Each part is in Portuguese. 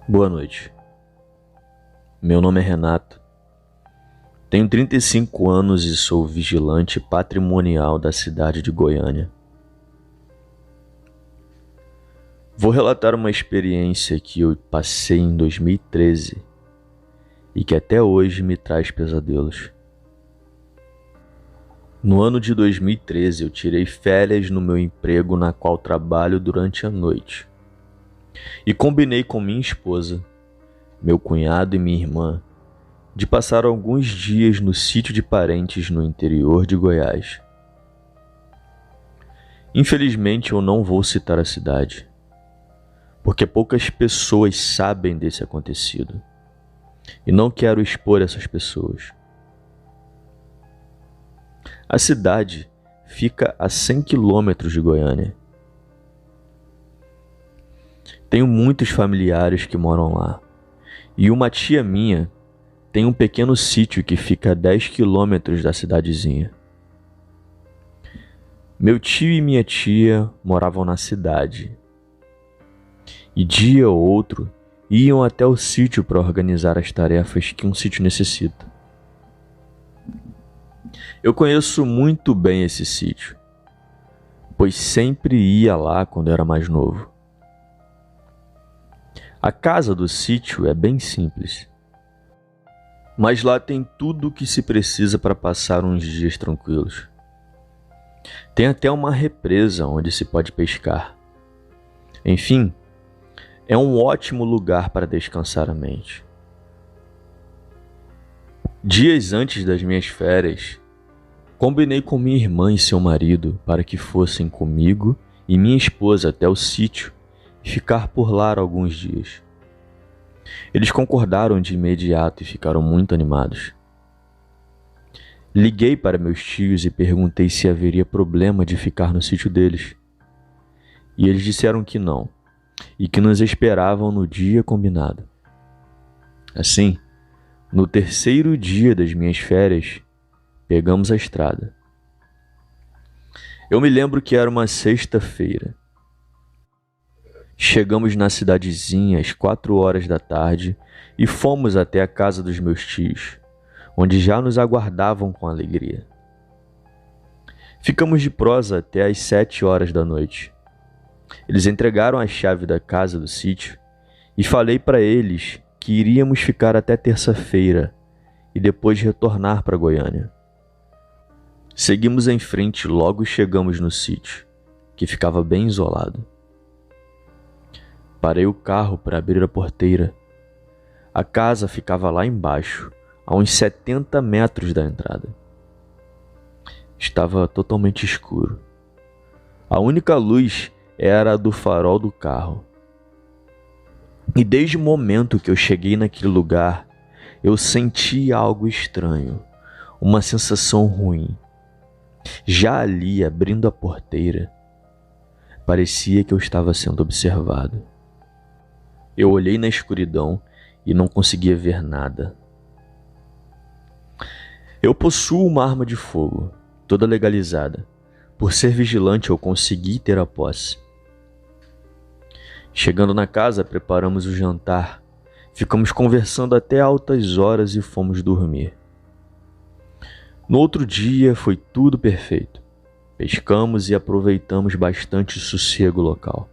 Boa noite. Meu nome é Renato. Tenho 35 anos e sou vigilante patrimonial da cidade de Goiânia. Vou relatar uma experiência que eu passei em 2013 e que até hoje me traz pesadelos. No ano de 2013, eu tirei férias no meu emprego na qual trabalho durante a noite e combinei com minha esposa, meu cunhado e minha irmã de passar alguns dias no sítio de parentes no interior de Goiás. Infelizmente, eu não vou citar a cidade, porque poucas pessoas sabem desse acontecido e não quero expor essas pessoas. A cidade fica a 100 quilômetros de Goiânia. Tenho muitos familiares que moram lá e uma tia minha tem um pequeno sítio que fica a 10 quilômetros da cidadezinha. Meu tio e minha tia moravam na cidade e dia ou outro iam até o sítio para organizar as tarefas que um sítio necessita. Eu conheço muito bem esse sítio, pois sempre ia lá quando era mais novo. A casa do sítio é bem simples, mas lá tem tudo o que se precisa para passar uns dias tranquilos. Tem até uma represa onde se pode pescar. Enfim, é um ótimo lugar para descansar a mente. Dias antes das minhas férias, combinei com minha irmã e seu marido para que fossem comigo e minha esposa até o sítio e ficar por lá alguns dias. Eles concordaram de imediato e ficaram muito animados. Liguei para meus tios e perguntei se haveria problema de ficar no sítio deles. E eles disseram que não, e que nos esperavam no dia combinado. Assim, no terceiro dia das minhas férias, pegamos a estrada. Eu me lembro que era uma sexta-feira. Chegamos na cidadezinha às 4 horas da tarde e fomos até a casa dos meus tios, onde já nos aguardavam com alegria. Ficamos de prosa até às 7 horas da noite. Eles entregaram a chave da casa do sítio e falei para eles que iríamos ficar até terça-feira e depois retornar para Goiânia. Seguimos em frente e logo chegamos no sítio, que ficava bem isolado. Parei o carro para abrir a porteira. A casa ficava lá embaixo, a uns 70 metros da entrada. Estava totalmente escuro. A única luz era a do farol do carro. E desde o momento que eu cheguei naquele lugar, eu senti algo estranho, uma sensação ruim. Já ali, abrindo a porteira, parecia que eu estava sendo observado. Eu olhei na escuridão e não conseguia ver nada. Eu possuo uma arma de fogo, toda legalizada. Por ser vigilante, eu consegui ter a posse. Chegando na casa, preparamos o jantar. Ficamos conversando até altas horas e fomos dormir. No outro dia foi tudo perfeito. Pescamos e aproveitamos bastante o sossego local.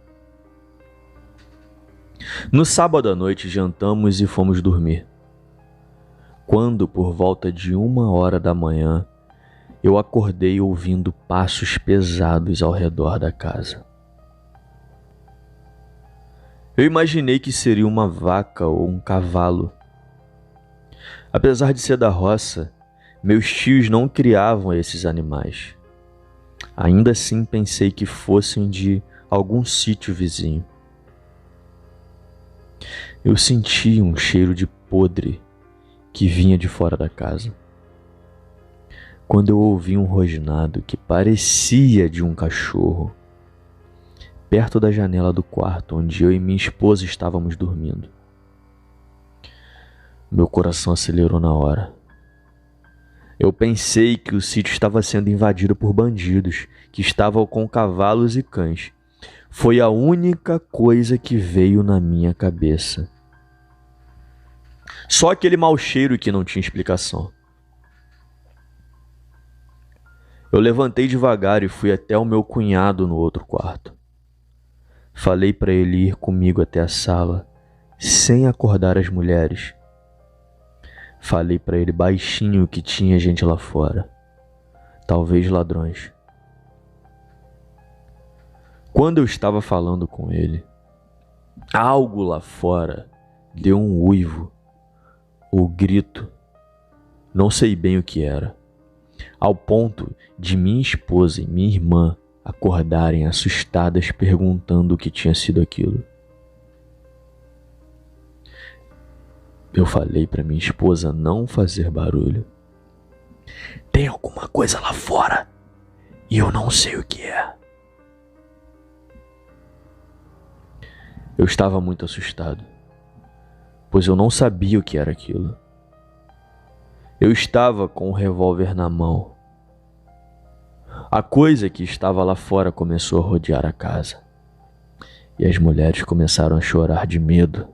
No sábado à noite jantamos e fomos dormir. Quando, por volta de 1 hora da manhã, eu acordei ouvindo passos pesados ao redor da casa. Eu imaginei que seria uma vaca ou um cavalo. Apesar de ser da roça, meus tios não criavam esses animais. Ainda assim pensei que fossem de algum sítio vizinho. Eu senti um cheiro de podre que vinha de fora da casa. Quando eu ouvi um rosnado que parecia de um cachorro, perto da janela do quarto onde eu e minha esposa estávamos dormindo. Meu coração acelerou na hora. Eu pensei que o sítio estava sendo invadido por bandidos que estavam com cavalos e cães. Foi a única coisa que veio na minha cabeça. Só aquele mau cheiro que não tinha explicação. Eu levantei devagar e fui até o meu cunhado no outro quarto. Falei para ele ir comigo até a sala, sem acordar as mulheres. Falei para ele baixinho que tinha gente lá fora, talvez ladrões. Quando eu estava falando com ele, algo lá fora deu um uivo ou grito, não sei bem o que era, ao ponto de minha esposa e minha irmã acordarem assustadas perguntando o que tinha sido aquilo. Eu falei para minha esposa não fazer barulho. Tem alguma coisa lá fora e eu não sei o que é. Eu estava muito assustado, pois eu não sabia o que era aquilo. Eu estava com o revólver na mão. A coisa que estava lá fora começou a rodear a casa, e as mulheres começaram a chorar de medo.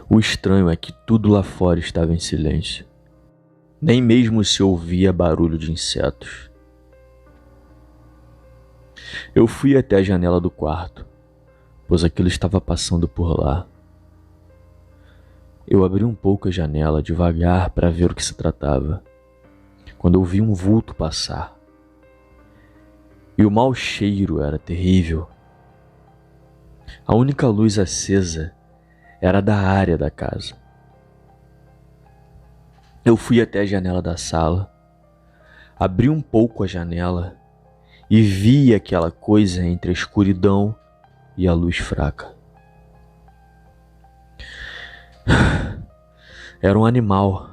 O estranho é que tudo lá fora estava em silêncio. Nem mesmo se ouvia barulho de insetos. Eu fui até a janela do quarto, pois aquilo estava passando por lá. Eu abri um pouco a janela devagar para ver o que se tratava, quando eu vi um vulto passar. E o mau cheiro era terrível. A única luz acesa era da área da casa. Eu fui até a janela da sala, abri um pouco a janela e vi aquela coisa entre a escuridão e a luz fraca. Era um animal.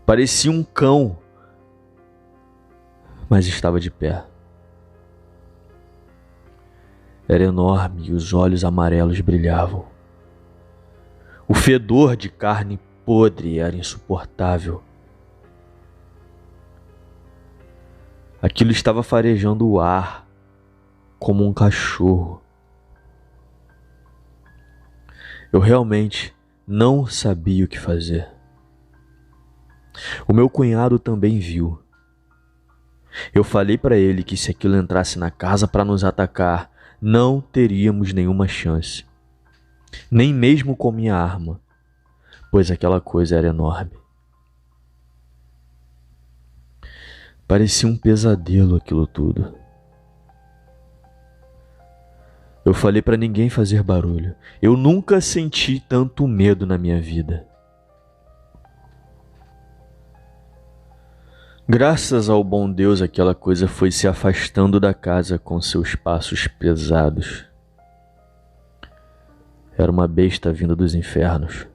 Parecia um cão, mas estava de pé. Era enorme e os olhos amarelos brilhavam. O fedor de carne podre era insuportável. Aquilo estava farejando o ar como um cachorro. Eu realmente não sabia o que fazer. O meu cunhado também viu. Eu falei para ele que se aquilo entrasse na casa para nos atacar, não teríamos nenhuma chance. Nem mesmo com minha arma, pois aquela coisa era enorme. Parecia um pesadelo aquilo tudo. Eu falei para ninguém fazer barulho. Eu nunca senti tanto medo na minha vida. Graças ao bom Deus, aquela coisa foi se afastando da casa com seus passos pesados. Era uma besta vinda dos infernos.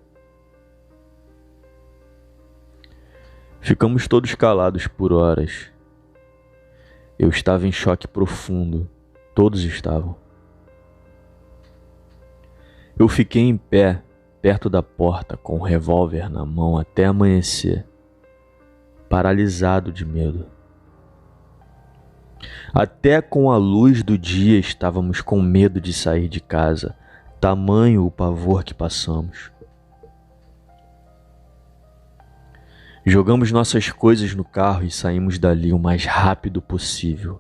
Ficamos todos calados por horas. Eu estava em choque profundo. Todos estavam. Eu fiquei em pé, perto da porta, com o revólver na mão até amanhecer, paralisado de medo. Até com a luz do dia estávamos com medo de sair de casa, tamanho o pavor que passamos. Jogamos nossas coisas no carro e saímos dali o mais rápido possível.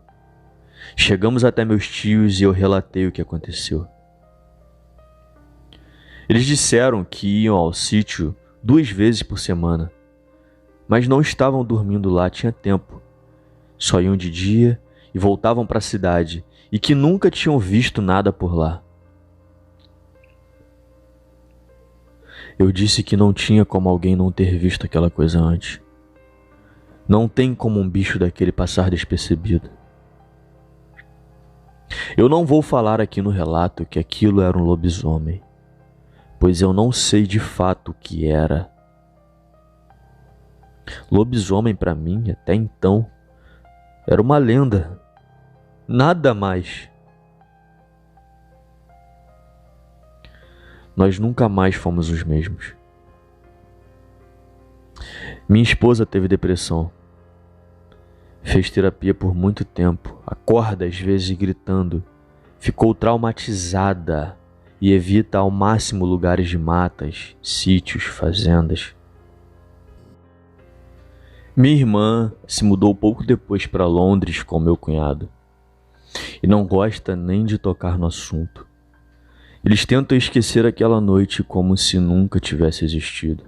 Chegamos até meus tios e eu relatei o que aconteceu. Eles disseram que iam ao sítio 2 vezes por semana, mas não estavam dormindo lá, tinha tempo. Só iam de dia e voltavam para a cidade, e que nunca tinham visto nada por lá. Eu disse que não tinha como alguém não ter visto aquela coisa antes. Não tem como um bicho daquele passar despercebido. Eu não vou falar aqui no relato que aquilo era um lobisomem, pois eu não sei de fato o que era. Lobisomem para mim, até então, era uma lenda, nada mais. Nós nunca mais fomos os mesmos. Minha esposa teve depressão. Fez terapia por muito tempo, acorda às vezes gritando. Ficou traumatizada e evita ao máximo lugares de matas, sítios, fazendas. Minha irmã se mudou pouco depois para Londres com meu cunhado e não gosta nem de tocar no assunto. Eles tentam esquecer aquela noite como se nunca tivesse existido.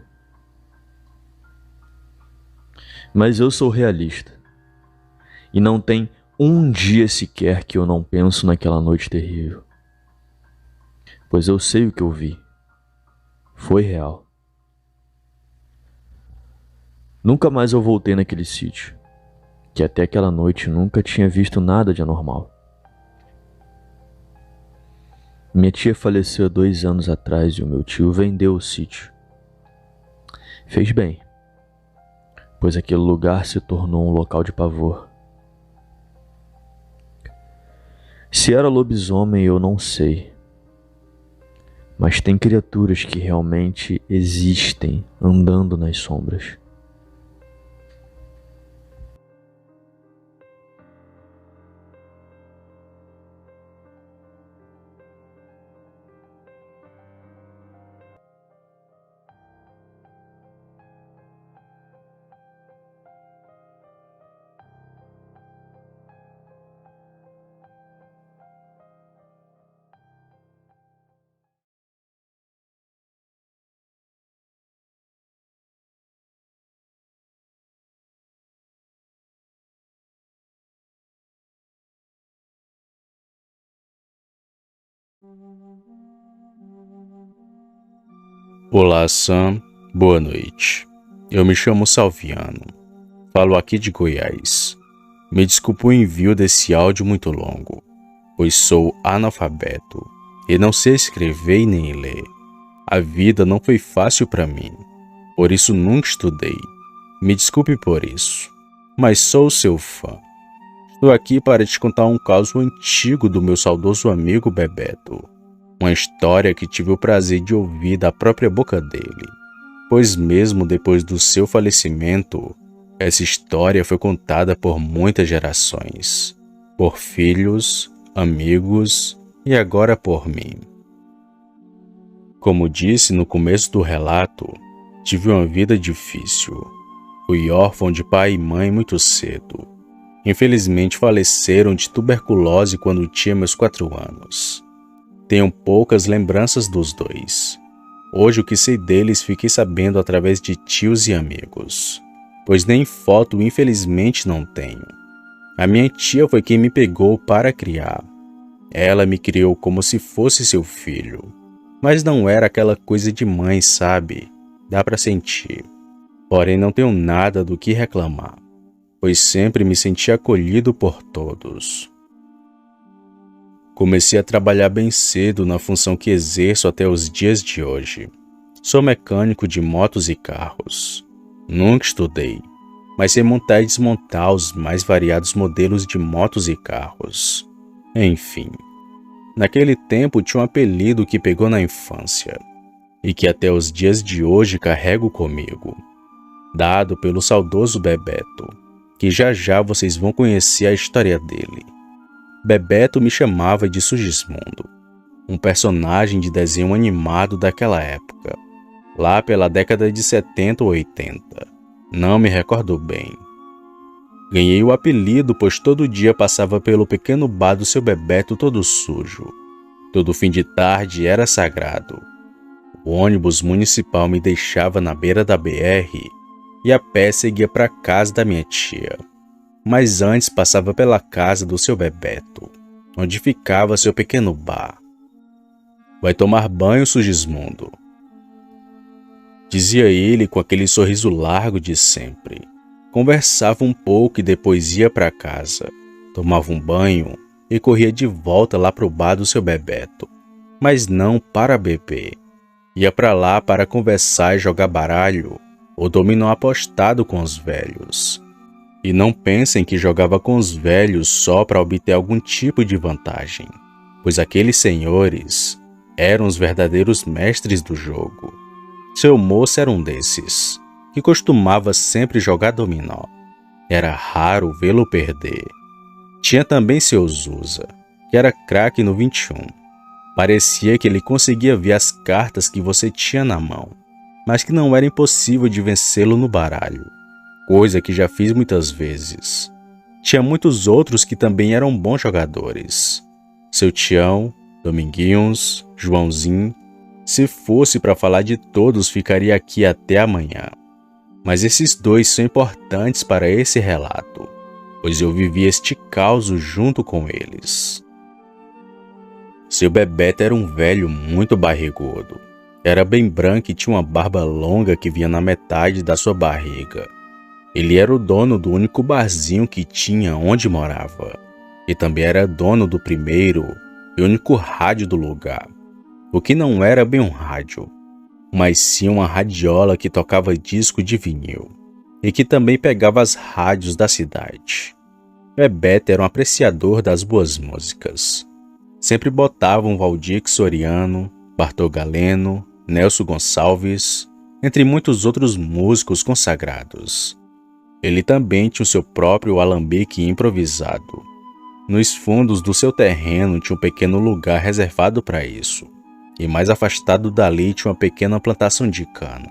Mas eu sou realista e não tem um dia sequer que eu não penso naquela noite terrível. Pois eu sei o que eu vi. Foi real. Nunca mais eu voltei naquele sítio, que até aquela noite nunca tinha visto nada de anormal. Minha tia faleceu há 2 anos atrás e o meu tio vendeu o sítio. Fez bem, pois aquele lugar se tornou um local de pavor. Se era lobisomem eu não sei, mas tem criaturas que realmente existem andando nas sombras. Olá, Sam. Boa noite. Eu me chamo Salviano. Falo aqui de Goiás. Me desculpe o envio desse áudio muito longo, pois sou analfabeto e não sei escrever e nem ler. A vida não foi fácil para mim, por isso nunca estudei. Me desculpe por isso, mas sou seu fã. Estou aqui para te contar um caso antigo do meu saudoso amigo Bebeto. Uma história que tive o prazer de ouvir da própria boca dele, pois mesmo depois do seu falecimento, essa história foi contada por muitas gerações, por filhos, amigos e agora por mim. Como disse no começo do relato, tive uma vida difícil. Fui órfão de pai e mãe muito cedo. Infelizmente faleceram de tuberculose quando tinha meus 4 anos. Tenho poucas lembranças dos dois. Hoje o que sei deles fiquei sabendo através de tios e amigos, pois nem foto infelizmente não tenho. A minha tia foi quem me pegou para criar. Ela me criou como se fosse seu filho, mas não era aquela coisa de mãe, sabe? Dá para sentir. Porém não tenho nada do que reclamar, pois sempre me senti acolhido por todos. Comecei a trabalhar bem cedo na função que exerço até os dias de hoje. Sou mecânico de motos e carros. Nunca estudei, mas sei montar e desmontar os mais variados modelos de motos e carros. Enfim, naquele tempo tinha um apelido que pegou na infância e que até os dias de hoje carrego comigo, dado pelo saudoso Bebeto, que já já vocês vão conhecer a história dele. Bebeto me chamava de Sugismundo, um personagem de desenho animado daquela época, lá pela década de 70 ou 80, não me recordo bem. Ganhei o apelido pois todo dia passava pelo pequeno bar do seu Bebeto todo sujo. Todo fim de tarde era sagrado. O ônibus municipal me deixava na beira da BR e a pé seguia para a casa da minha tia. Mas antes passava pela casa do seu Bebeto, onde ficava seu pequeno bar. Vai tomar banho, Sugismundo? Dizia ele com aquele sorriso largo de sempre. Conversava um pouco e depois ia para casa, tomava um banho e corria de volta lá pro bar do seu Bebeto. Mas não para beber. Ia para lá para conversar e jogar baralho ou dominó apostado com os velhos. E não pensem que jogava com os velhos só para obter algum tipo de vantagem, pois aqueles senhores eram os verdadeiros mestres do jogo. Seu moço era um desses, que costumava sempre jogar dominó. Era raro vê-lo perder. Tinha também seu Zusa, que era craque no 21. Parecia que ele conseguia ver as cartas que você tinha na mão, mas que não era impossível de vencê-lo no baralho, coisa que já fiz muitas vezes. Tinha muitos outros que também eram bons jogadores. Seu Tião, Dominguinhos, Joãozinho. Se fosse para falar de todos, ficaria aqui até amanhã. Mas esses dois são importantes para esse relato, pois eu vivi este caos junto com eles. Seu Bebeto era um velho muito barrigudo. Era bem branco e tinha uma barba longa que vinha na metade da sua barriga. Ele era o dono do único barzinho que tinha onde morava. E também era dono do primeiro e único rádio do lugar. O que não era bem um rádio, mas sim uma radiola que tocava disco de vinil. E que também pegava as rádios da cidade. Bebeto era um apreciador das boas músicas. Sempre botava um Valdir Soriano, Bartol Galeno, Nelson Gonçalves, entre muitos outros músicos consagrados. Ele também tinha o seu próprio alambique improvisado. Nos fundos do seu terreno tinha um pequeno lugar reservado para isso, e mais afastado dali tinha uma pequena plantação de cana,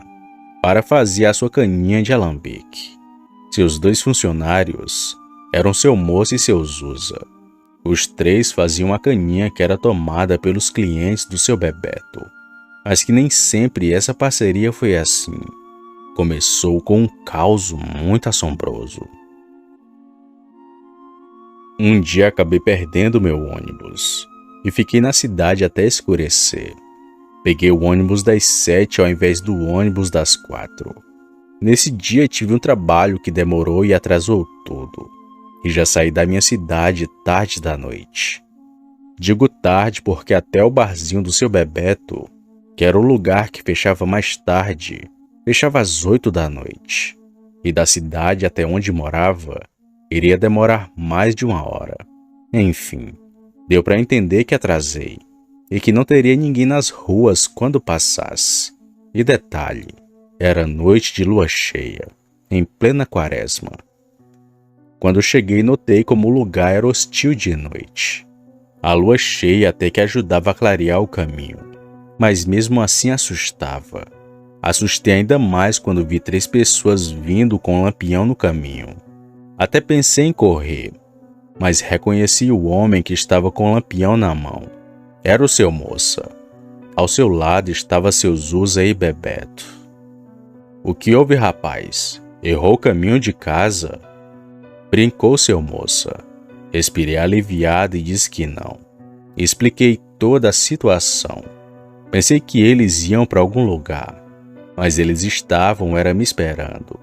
para fazer a sua caninha de alambique. Seus dois funcionários eram seu moço e seu Zusa. Os três faziam a caninha que era tomada pelos clientes do seu Bebeto. Mas que nem sempre essa parceria foi assim. Começou com um caos muito assombroso. Um dia acabei perdendo meu ônibus e fiquei na cidade até escurecer. Peguei o ônibus das 7 ao invés do ônibus das 4. Nesse dia tive um trabalho que demorou e atrasou tudo. E já saí da minha cidade tarde da noite. Digo tarde porque até o barzinho do seu Bebeto, que era o lugar que fechava mais tarde, fechava às 8 da noite. E da cidade até onde morava, iria demorar mais de 1 hora. Enfim, deu para entender que atrasei, e que não teria ninguém nas ruas quando passasse. E detalhe, era noite de lua cheia, em plena quaresma. Quando cheguei, notei como o lugar era hostil de noite. A lua cheia até que ajudava a clarear o caminho, mas mesmo assim assustava. Assustei ainda mais quando vi 3 pessoas vindo com um lampião no caminho. Até pensei em correr, mas reconheci o homem que estava com o lampião na mão. Era o seu Moça. Ao seu lado estava seu Zusa e Bebeto. O que houve, rapaz? Errou o caminho de casa? Brincou seu Moça. Respirei aliviado e disse que não. Expliquei toda a situação. Pensei que eles iam para algum lugar, mas eles estavam me esperando.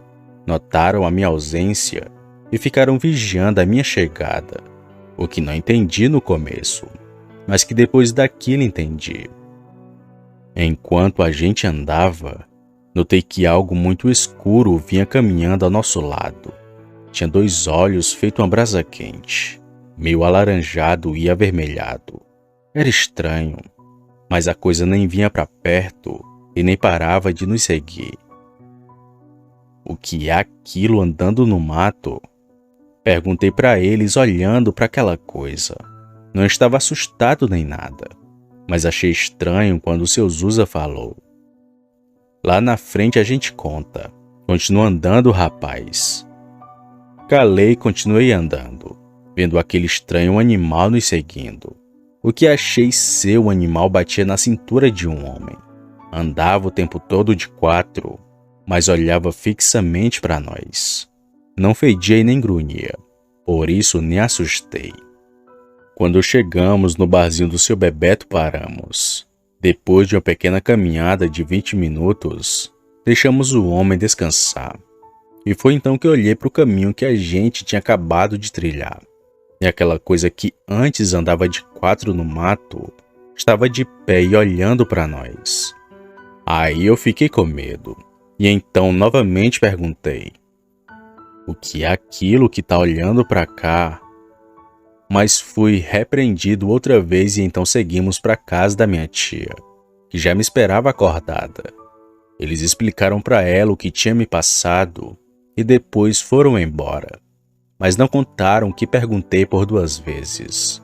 Notaram a minha ausência e ficaram vigiando a minha chegada, o que não entendi no começo, mas que depois daquilo entendi. Enquanto a gente andava, notei que algo muito escuro vinha caminhando ao nosso lado. Tinha 2 olhos feito uma brasa quente, meio alaranjado e avermelhado. Era estranho, mas a coisa nem vinha para perto e nem parava de nos seguir. O que é aquilo andando no mato? Perguntei para eles olhando para aquela coisa. Não estava assustado nem nada, mas achei estranho quando o seu Zusa falou. Lá na frente a gente conta. Continua andando, rapaz. Calei e continuei andando, vendo aquele estranho animal nos seguindo. O que achei ser o animal batia na cintura de um homem. Andava o tempo todo de 4, mas olhava fixamente para nós. Não fedia e nem grunhia, por isso nem assustei. Quando chegamos no barzinho do seu Bebeto, paramos. Depois de uma pequena caminhada de 20 minutos, deixamos o homem descansar. E foi então que eu olhei para o caminho que a gente tinha acabado de trilhar. E aquela coisa que antes andava de 4 no mato, estava de pé e olhando para nós. Aí eu fiquei com medo. E então novamente perguntei. O que é aquilo que está olhando para cá? Mas fui repreendido outra vez e então seguimos para a casa da minha tia, que já me esperava acordada. Eles explicaram para ela o que tinha me passado e depois foram embora. Mas não contaram que perguntei por 2 vezes.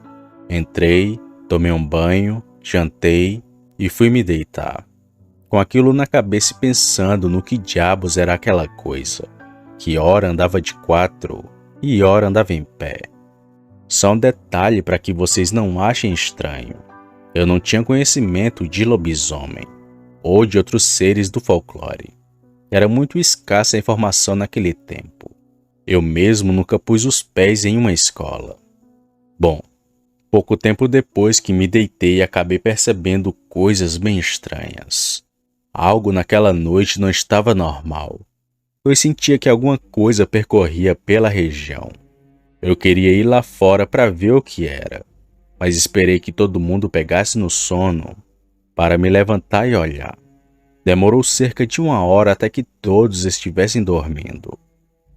Entrei, tomei um banho Jantei e fui me deitar, com aquilo na cabeça e pensando no que diabos era aquela coisa, que ora andava de 4 e ora andava em pé. Só um detalhe para que vocês não achem estranho. Eu não tinha conhecimento de lobisomem ou de outros seres do folclore. Era muito escassa a informação naquele tempo. Eu mesmo nunca pus os pés em uma escola. Bom, pouco tempo depois que me deitei, acabei percebendo coisas bem estranhas. Algo naquela noite não estava normal. Eu sentia que alguma coisa percorria pela região. Eu queria ir lá fora para ver o que era, mas esperei que todo mundo pegasse no sono para me levantar e olhar. Demorou cerca de 1 hora até que todos estivessem dormindo.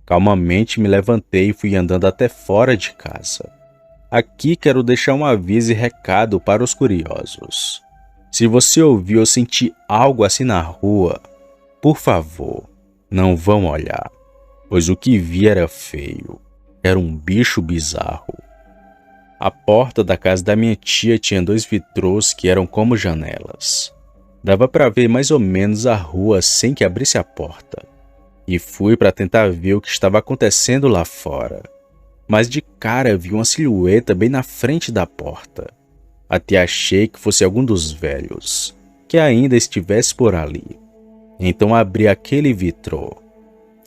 Calmamente me levantei e fui andando até fora de casa. Aqui quero deixar um aviso e recado para os curiosos. Se você ouvir ou sentir algo assim na rua, por favor, não vão olhar, pois o que vi era feio. Era um bicho bizarro. A porta da casa da minha tia tinha 2 vitrôs que eram como janelas. Dava para ver mais ou menos a rua sem que abrisse a porta. E fui para tentar ver o que estava acontecendo lá fora. Mas de cara vi uma silhueta bem na frente da porta. Até achei que fosse algum dos velhos, que ainda estivesse por ali. Então abri aquele vitrô.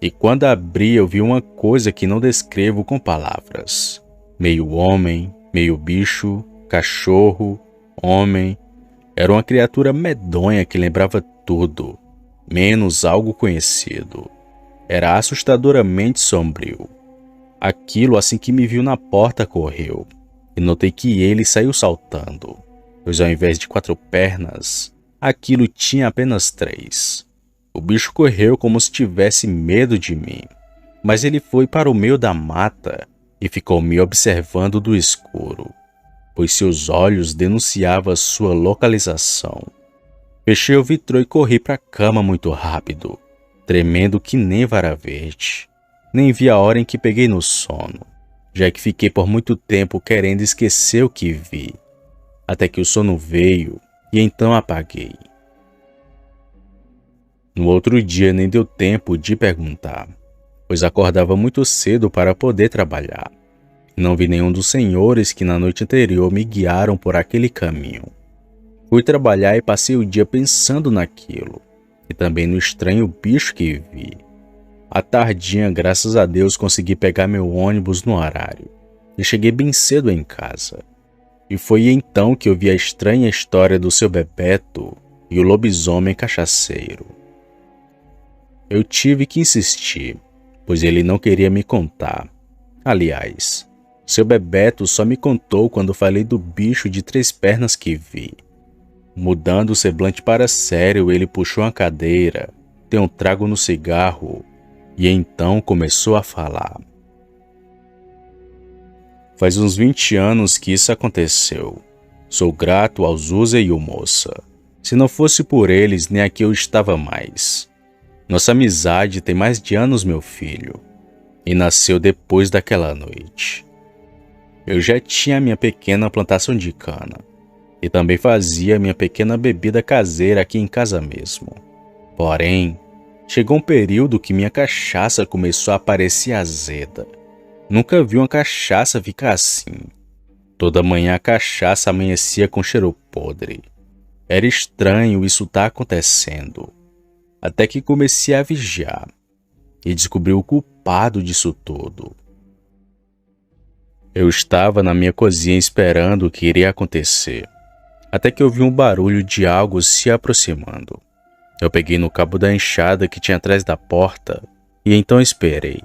E quando abri eu vi uma coisa que não descrevo com palavras. Meio homem, meio bicho, cachorro, homem. Era uma criatura medonha que lembrava tudo, menos algo conhecido. Era assustadoramente sombrio. Aquilo, assim que me viu na porta, correu. E notei que ele saiu saltando, pois ao invés de 4 pernas, aquilo tinha apenas 3. O bicho correu como se tivesse medo de mim, mas ele foi para o meio da mata e ficou me observando do escuro, pois seus olhos denunciavam sua localização. Fechei o vitrô e corri para a cama muito rápido, tremendo que nem vara verde. Nem vi a hora em que peguei no sono, já que fiquei por muito tempo querendo esquecer o que vi, até que o sono veio e então apaguei. No outro dia nem deu tempo de perguntar, pois acordava muito cedo para poder trabalhar. Não vi nenhum dos senhores que na noite anterior me guiaram por aquele caminho. Fui trabalhar e passei o dia pensando naquilo, e também no estranho bicho que vi. À tardinha, graças a Deus, consegui pegar meu ônibus no horário, e cheguei bem cedo em casa. E foi então que eu vi a estranha história do seu Bebeto e o lobisomem cachaceiro. Eu tive que insistir, pois ele não queria me contar. Aliás, seu Bebeto só me contou quando falei do bicho de 3 pernas que vi. Mudando o semblante para sério, ele puxou uma cadeira, deu um trago no cigarro e então começou a falar. Faz uns 20 anos que isso aconteceu. Sou grato ao Zuza e o Moça. Se não fosse por eles, nem aqui eu estava mais. Nossa amizade tem mais de anos, meu filho, e nasceu depois daquela noite. Eu já tinha minha pequena plantação de cana, e também fazia minha pequena bebida caseira aqui em casa mesmo. Porém, chegou um período que minha cachaça começou a parecer azeda. Nunca vi uma cachaça ficar assim. Toda manhã a cachaça amanhecia com cheiro podre. Era estranho isso estar acontecendo. Até que comecei a vigiar e descobri o culpado disso tudo. Eu estava na minha cozinha esperando o que iria acontecer, até que ouvi um barulho de algo se aproximando. Eu peguei no cabo da enxada que tinha atrás da porta e então esperei.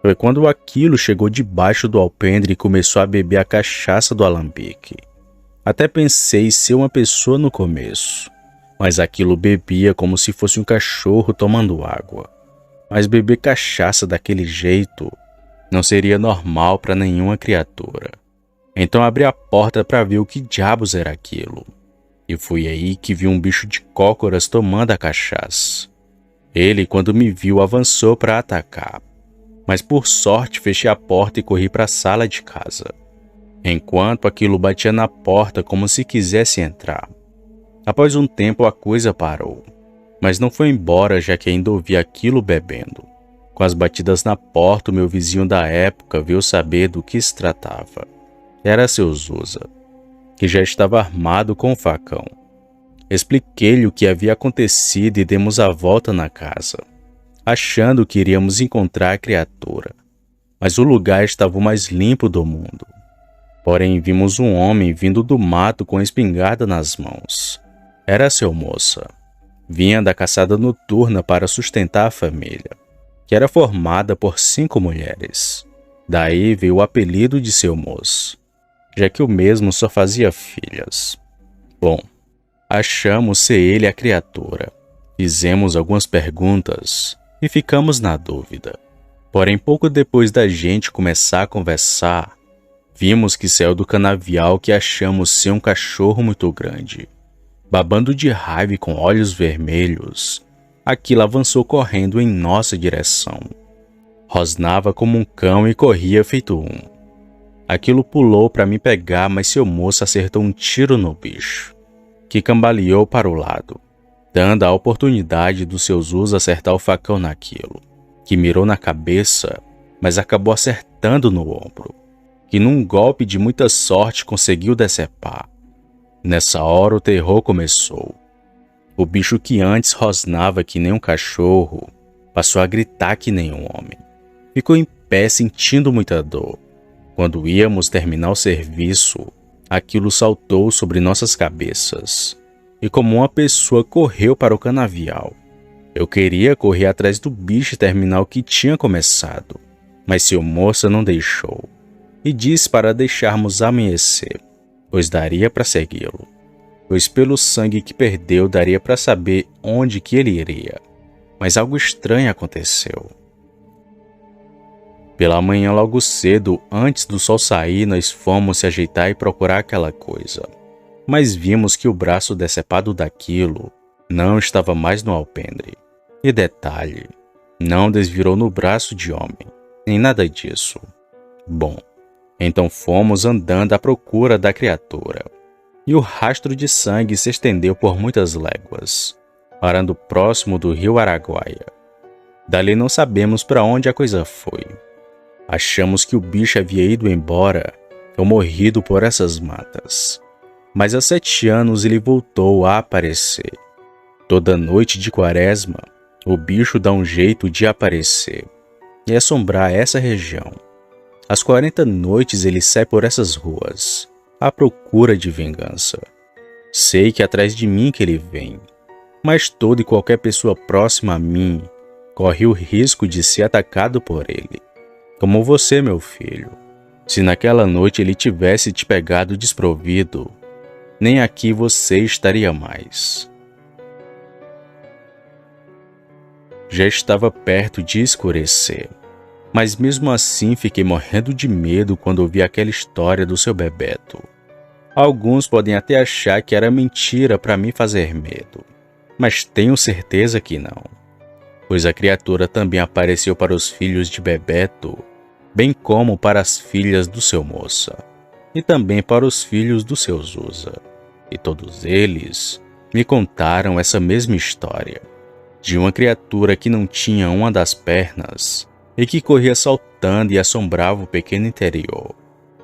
Foi quando aquilo chegou debaixo do alpendre e começou a beber a cachaça do alambique. Até pensei ser uma pessoa no começo, mas aquilo bebia como se fosse um cachorro tomando água. Mas beber cachaça daquele jeito não seria normal para nenhuma criatura. Então abri a porta para ver o que diabos era aquilo. E foi aí que vi um bicho de cócoras tomando a cachaça. Ele, quando me viu, avançou para atacar. Mas por sorte fechei a porta e corri para a sala de casa. enquanto aquilo batia na porta como se quisesse entrar. Após um tempo a coisa parou, mas não foi embora, já que ainda ouvia aquilo bebendo. Com as batidas na porta, o meu vizinho da época veio saber do que se tratava. Era seu Zusa, que já estava armado com o facão. Expliquei-lhe o que havia acontecido e demos a volta na casa, achando que iríamos encontrar a criatura, mas o lugar estava o mais limpo do mundo. Porém, vimos um homem vindo do mato com a espingarda nas mãos. Era seu Moça. Vinha da caçada noturna para sustentar a família, que era formada por 5 mulheres. Daí veio o apelido de seu Moço, já que o mesmo só fazia filhas. Bom, achamos ser ele a criatura. Fizemos algumas perguntas e ficamos na dúvida. Porém, pouco depois da gente começar a conversar, vimos que saiu do canavial que achamos ser um cachorro muito grande. Babando de raiva e com olhos vermelhos, aquilo avançou correndo em nossa direção. Rosnava como um cão e corria feito um. Aquilo pulou para me pegar, mas seu moço acertou um tiro no bicho, que cambaleou para o lado, dando a oportunidade dos seus usos acertar o facão naquilo, que mirou na cabeça, mas acabou acertando no ombro, que num golpe de muita sorte conseguiu decepar. Nessa hora o terror começou. O bicho que antes rosnava que nem um cachorro, passou a gritar que nem um homem. Ficou em pé sentindo muita dor. Quando íamos terminar o serviço, aquilo saltou sobre nossas cabeças, e como uma pessoa correu para o canavial. Eu queria correr atrás do bicho e terminar o que tinha começado, mas seu moça não deixou, e disse para deixarmos amanhecer, pois daria para segui-lo, pois pelo sangue que perdeu daria para saber onde que ele iria. Mas algo estranho aconteceu. Pela manhã logo cedo, antes do sol sair, nós fomos se ajeitar e procurar aquela coisa. Mas vimos que o braço decepado daquilo não estava mais no alpendre. E detalhe, não desvirou no braço de homem, nem nada disso. Bom, então fomos andando à procura da criatura, e o rastro de sangue se estendeu por muitas léguas, parando próximo do rio Araguaia. Dali não sabemos para onde a coisa foi. Achamos que o bicho havia ido embora ou morrido por essas matas. Mas há 7 anos ele voltou a aparecer. Toda noite de quaresma, o bicho dá um jeito de aparecer e assombrar essa região. Às 40 noites ele sai por essas ruas, à procura de vingança. Sei que é atrás de mim que ele vem, mas toda e qualquer pessoa próxima a mim corre o risco de ser atacado por ele. Como você, meu filho. Se naquela noite ele tivesse te pegado desprovido, nem aqui você estaria mais. Já estava perto de escurecer, mas mesmo assim fiquei morrendo de medo quando ouvi aquela história do seu Bebeto. Alguns podem até achar que era mentira para me fazer medo, mas tenho certeza que não, pois a criatura também apareceu para os filhos de Bebeto, bem como para as filhas do seu Moça, e também para os filhos do seu Zusa. E todos eles me contaram essa mesma história, de uma criatura que não tinha uma das pernas e que corria saltando e assombrava o pequeno interior,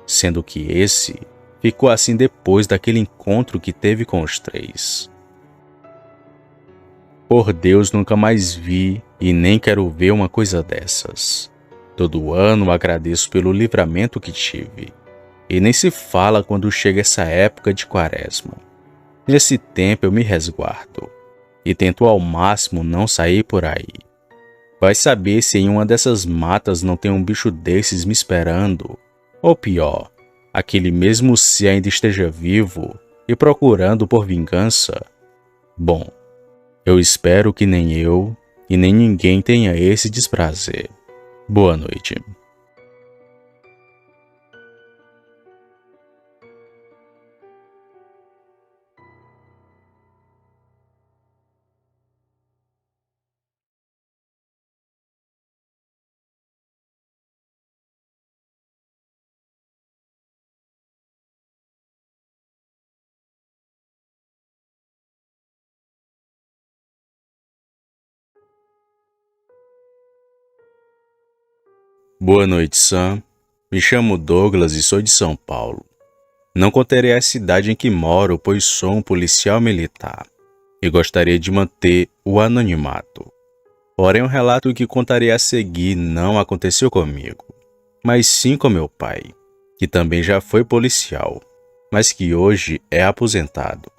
sendo que esse ficou assim depois daquele encontro que teve com os 3. Por Deus, nunca mais vi e nem quero ver uma coisa dessas. Todo ano agradeço pelo livramento que tive, e nem se fala quando chega essa época de quaresma. Nesse tempo eu me resguardo, e tento ao máximo não sair por aí. Vai saber se em uma dessas matas não tem um bicho desses me esperando, ou pior, aquele mesmo se ainda esteja vivo e procurando por vingança. Bom, eu espero que nem eu e nem ninguém tenha esse desprazer. Boa noite. Boa noite, Sam. Me chamo Douglas e sou de São Paulo. Não contarei a cidade em que moro, pois sou um policial militar e gostaria de manter o anonimato. Porém, o relato que contarei a seguir não aconteceu comigo, mas sim com meu pai, que também já foi policial, mas que hoje é aposentado.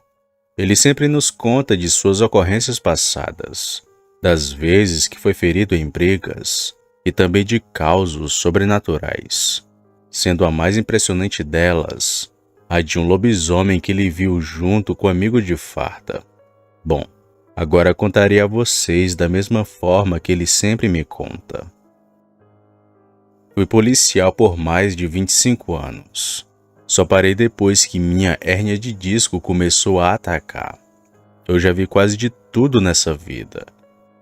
Ele sempre nos conta de suas ocorrências passadas, das vezes que foi ferido em brigas e também de causos sobrenaturais, sendo a mais impressionante delas a de um lobisomem que ele viu junto com um amigo de farda. Bom, agora contarei a vocês da mesma forma que ele sempre me conta. Fui policial por mais de 25 anos. Só parei depois que minha hérnia de disco começou a atacar. Eu já vi quase de tudo nessa vida.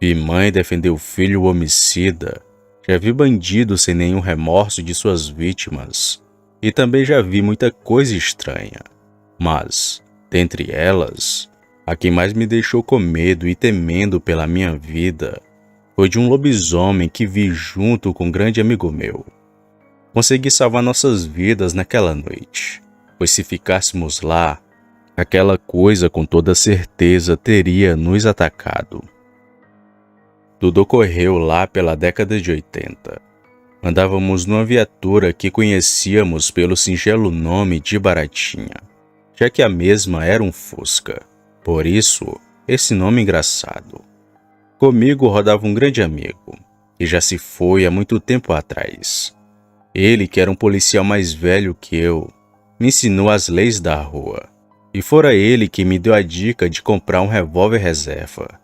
Vi mãe defender o filho homicida, já vi bandido sem nenhum remorso de suas vítimas, e também já vi muita coisa estranha. Mas, dentre elas, a que mais me deixou com medo e temendo pela minha vida foi de um lobisomem que vi junto com um grande amigo meu. Consegui salvar nossas vidas naquela noite, pois se ficássemos lá, aquela coisa com toda certeza teria nos atacado. Tudo ocorreu lá pela década de 80. Andávamos numa viatura que conhecíamos pelo singelo nome de Baratinha, já que a mesma era um Fusca. Por isso, esse nome engraçado. Comigo rodava um grande amigo, que já se foi há muito tempo atrás. Ele, que era um policial mais velho que eu, me ensinou as leis da rua. E fora ele que me deu a dica de comprar um revólver reserva,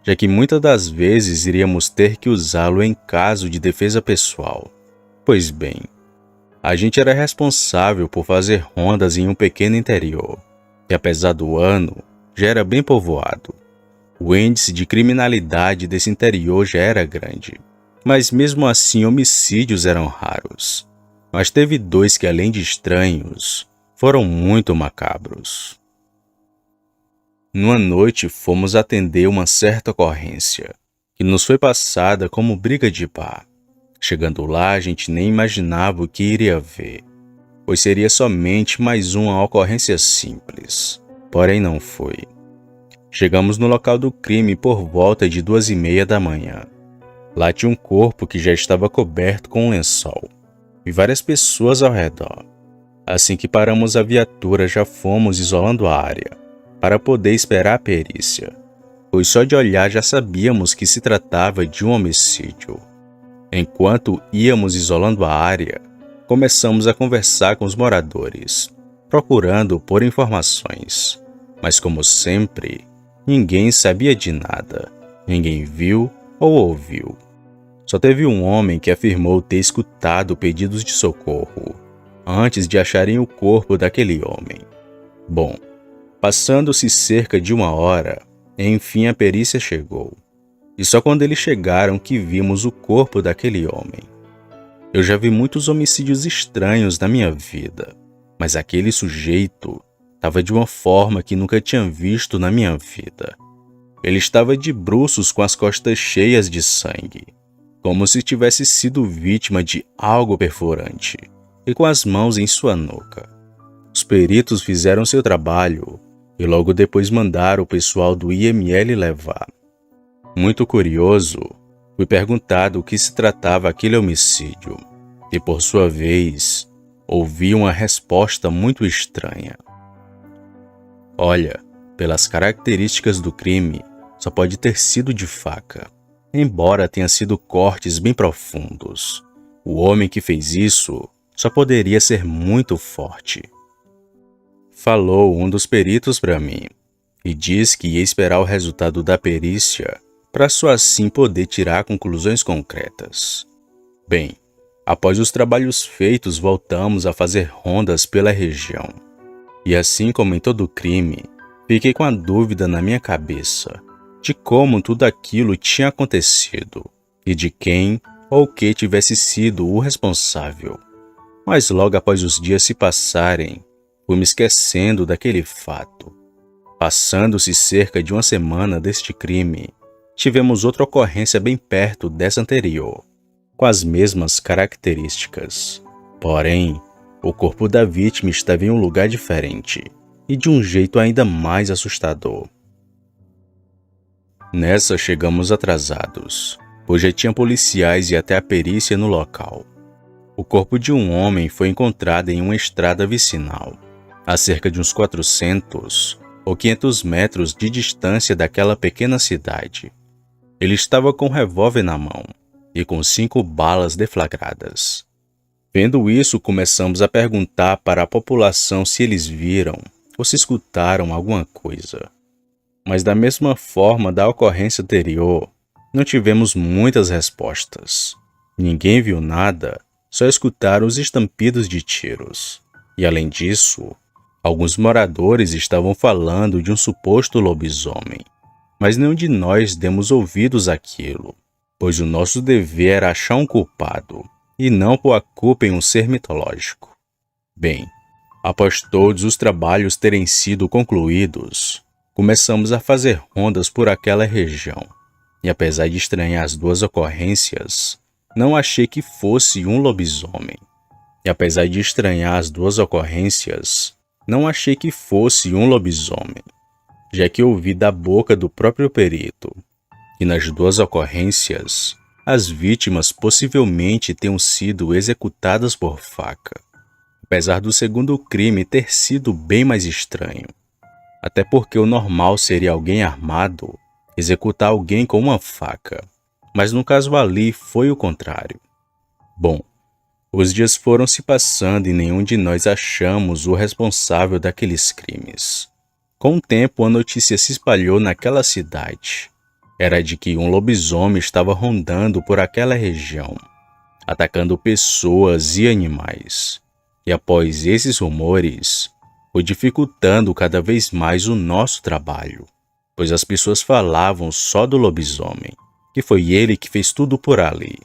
já que muitas das vezes iríamos ter que usá-lo em caso de defesa pessoal. Pois bem, a gente era responsável por fazer rondas em um pequeno interior, que apesar do ano, já era bem povoado. O índice de criminalidade desse interior já era grande, mas mesmo assim homicídios eram raros. Mas teve dois que, além de estranhos, foram muito macabros. Numa noite fomos atender uma certa ocorrência, que nos foi passada como briga de bar. Chegando lá, a gente nem imaginava o que iria ver, pois seria somente mais uma ocorrência simples. Porém não foi. Chegamos no local do crime por volta de 2:30 da manhã. Lá tinha um corpo que já estava coberto com um lençol, e várias pessoas ao redor. Assim que paramos a viatura, já fomos isolando a área, para poder esperar a perícia, pois só de olhar já sabíamos que se tratava de um homicídio. Enquanto íamos isolando a área, começamos a conversar com os moradores, procurando por informações. Mas como sempre, ninguém sabia de nada, ninguém viu ou ouviu. Só teve um homem que afirmou ter escutado pedidos de socorro, antes de acharem o corpo daquele homem. Bom, passando-se cerca de 1 hora, enfim a perícia chegou. E só quando eles chegaram que vimos o corpo daquele homem. Eu já vi muitos homicídios estranhos na minha vida, mas aquele sujeito estava de uma forma que nunca tinha visto na minha vida. Ele estava de bruços com as costas cheias de sangue, como se tivesse sido vítima de algo perfurante, e com as mãos em sua nuca. Os peritos fizeram seu trabalho e logo depois mandaram o pessoal do IML levar. Muito curioso, fui perguntado o que se tratava aquele homicídio, e por sua vez, ouvi uma resposta muito estranha. Olha, pelas características do crime, só pode ter sido de faca, embora tenha sido cortes bem profundos. O homem que fez isso só poderia ser muito forte. Falou um dos peritos para mim, e disse que ia esperar o resultado da perícia para só assim poder tirar conclusões concretas. Bem, após os trabalhos feitos, voltamos a fazer rondas pela região. E assim como em todo crime, fiquei com a dúvida na minha cabeça de como tudo aquilo tinha acontecido e de quem ou que tivesse sido o responsável. Mas logo após os dias se passarem, fui me esquecendo daquele fato. Passando-se cerca de 1 semana deste crime, tivemos outra ocorrência bem perto dessa anterior, com as mesmas características. Porém, o corpo da vítima estava em um lugar diferente e de um jeito ainda mais assustador. Nessa chegamos atrasados, pois já tinha policiais e até a perícia no local. O corpo de um homem foi encontrado em uma estrada vicinal, a cerca de uns 400 ou 500 metros de distância daquela pequena cidade. Ele estava com um revólver na mão e com 5 balas deflagradas. Vendo isso, começamos a perguntar para a população se eles viram ou se escutaram alguma coisa. Mas da mesma forma da ocorrência anterior, não tivemos muitas respostas. Ninguém viu nada, só escutaram os estampidos de tiros. E além disso, alguns moradores estavam falando de um suposto lobisomem. Mas nenhum de nós demos ouvidos àquilo, pois o nosso dever era achar um culpado e não pôr a culpa em um ser mitológico. Bem, após todos os trabalhos terem sido concluídos, começamos a fazer rondas por aquela região. E apesar de estranhar as 2 ocorrências, não achei que fosse um lobisomem. Já que ouvi da boca do próprio perito que nas 2 ocorrências, as vítimas possivelmente tenham sido executadas por faca, apesar do segundo crime ter sido bem mais estranho. Até porque o normal seria alguém armado executar alguém com uma faca, mas no caso ali foi o contrário. Bom, os dias foram se passando e nenhum de nós achamos o responsável daqueles crimes. Com o tempo, a notícia se espalhou naquela cidade. Era de que um lobisomem estava rondando por aquela região, atacando pessoas e animais. E após esses rumores, foi dificultando cada vez mais o nosso trabalho, pois as pessoas falavam só do lobisomem, que foi ele que fez tudo por ali.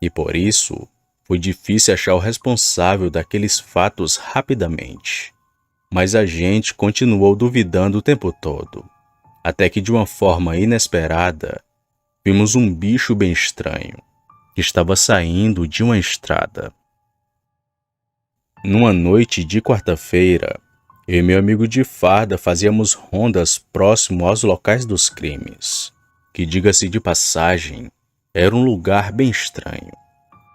E por isso, foi difícil achar o responsável daqueles fatos rapidamente. Mas a gente continuou duvidando o tempo todo, até que de uma forma inesperada, vimos um bicho bem estranho, que estava saindo de uma estrada. Numa noite de quarta-feira, eu e meu amigo de farda fazíamos rondas próximo aos locais dos crimes, que, diga-se de passagem, era um lugar bem estranho.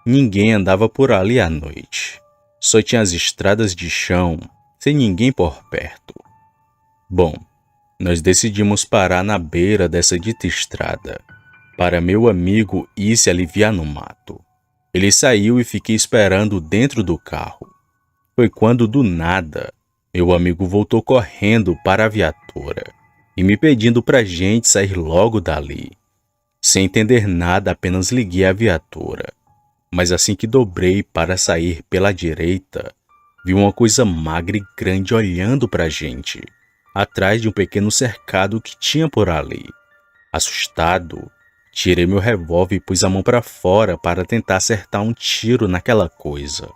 Ninguém andava por ali à noite, só tinha as estradas de chão, sem ninguém por perto. Bom, nós decidimos parar na beira dessa dita estrada, para meu amigo ir se aliviar no mato. Ele saiu e fiquei esperando dentro do carro. Foi quando, do nada, meu amigo voltou correndo para a viatura e me pedindo pra gente sair logo dali. Sem entender nada, apenas liguei a viatura. Mas assim que dobrei para sair pela direita, vi uma coisa magra e grande olhando pra gente, atrás de um pequeno cercado que tinha por ali. Assustado, tirei meu revólver e pus a mão para fora para tentar acertar um tiro naquela coisa.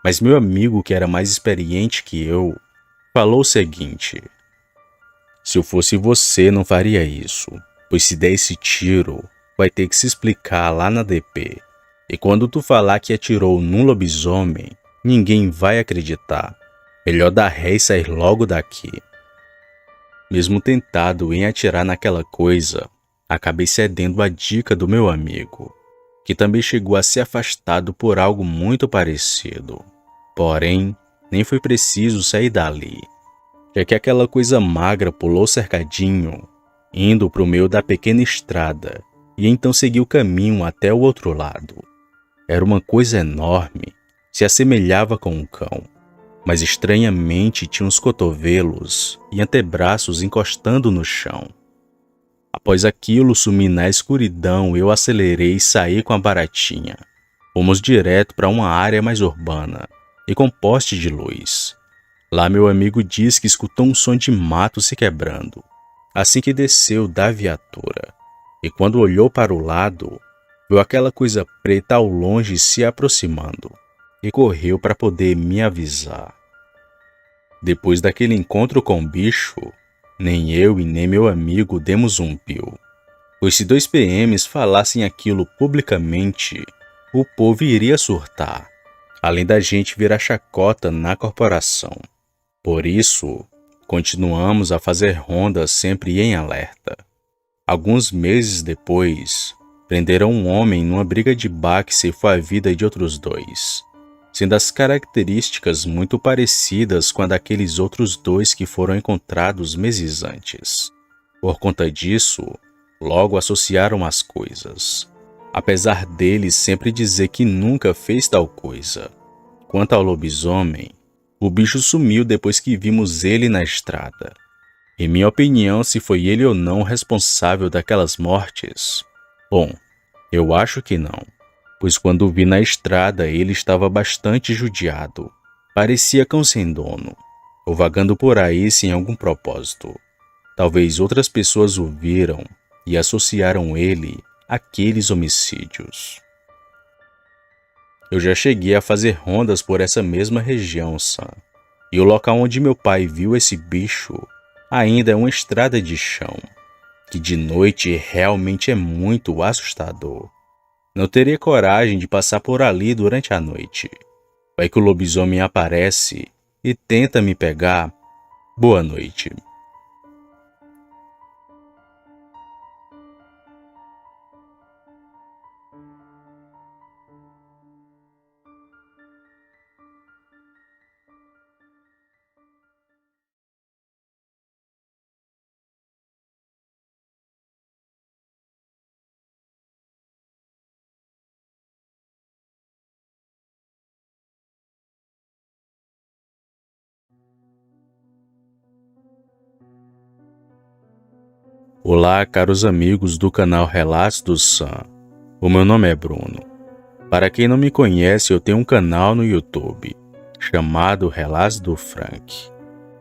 Mas meu amigo, que era mais experiente que eu, falou o seguinte: se eu fosse você, não faria isso, pois se der esse tiro, vai ter que se explicar lá na DP. E quando tu falar que atirou num lobisomem, ninguém vai acreditar. Melhor dar ré e sair logo daqui. Mesmo tentado em atirar naquela coisa, acabei cedendo à dica do meu amigo, que também chegou a ser afastado por algo muito parecido. Porém, nem foi preciso sair dali, já que aquela coisa magra pulou o cercadinho, indo para o meio da pequena estrada, e então seguiu o caminho até o outro lado. Era uma coisa enorme, se assemelhava com um cão, mas estranhamente tinha os cotovelos e antebraços encostando no chão. Após aquilo sumir na escuridão, eu acelerei e saí com a baratinha. Fomos direto para uma área mais urbana e com poste de luz. Lá meu amigo disse que escutou um som de mato se quebrando, assim que desceu da viatura. E quando olhou para o lado, viu aquela coisa preta ao longe se aproximando e correu para poder me avisar. Depois daquele encontro com o bicho, nem eu e nem meu amigo demos um pio, pois se 2 PMs falassem aquilo publicamente, o povo iria surtar, além da gente virar chacota na corporação. Por isso, continuamos a fazer rondas sempre em alerta. Alguns meses depois, prenderam um homem numa briga de bar que ceifou a vida de outros 2, sendo as características muito parecidas com a daqueles outros 2 que foram encontrados meses antes. Por conta disso, logo associaram as coisas, apesar dele sempre dizer que nunca fez tal coisa. Quanto ao lobisomem, o bicho sumiu depois que vimos ele na estrada. Em minha opinião, se foi ele ou não o responsável daquelas mortes, bom, eu acho que não, pois quando o vi na estrada ele estava bastante judiado, parecia cão sem dono, ou vagando por aí sem algum propósito. Talvez outras pessoas o viram e associaram ele àqueles homicídios. Eu já cheguei a fazer rondas por essa mesma região, Sam, e o local onde meu pai viu esse bicho ainda é uma estrada de chão, que de noite realmente é muito assustador. Não teria coragem de passar por ali durante a noite. Vai que o lobisomem aparece e tenta me pegar. Boa noite. Olá, caros amigos do canal Relatos do Sam. O meu nome é Bruno. Para quem não me conhece, eu tenho um canal no YouTube chamado Relatos do Frank.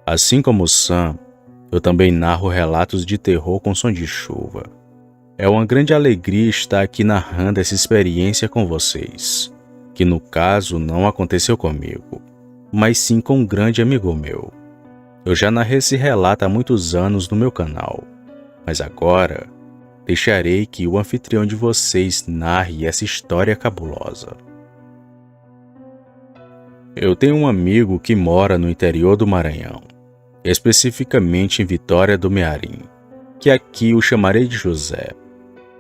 Assim como o Sam, eu também narro relatos de terror com som de chuva. É uma grande alegria estar aqui narrando essa experiência com vocês, que no caso não aconteceu comigo, mas sim com um grande amigo meu. Eu já narrei esse relato há muitos anos no meu canal, mas agora deixarei que o anfitrião de vocês narre essa história cabulosa. Eu tenho um amigo que mora no interior do Maranhão, especificamente em Vitória do Mearim, que aqui o chamarei de José.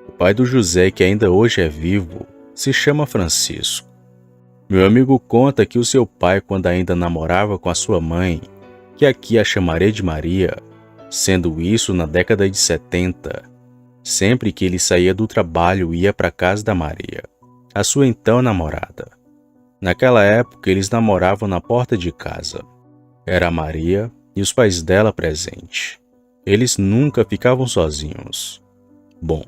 O pai do José, que ainda hoje é vivo, se chama Francisco. Meu amigo conta que o seu pai, quando ainda namorava com a sua mãe, que aqui a chamarei de Maria, sendo isso na década de 70, sempre que ele saía do trabalho ia para a casa da Maria, a sua então namorada. Naquela época eles namoravam na porta de casa. Era a Maria e os pais dela presentes. Eles nunca ficavam sozinhos. Bom,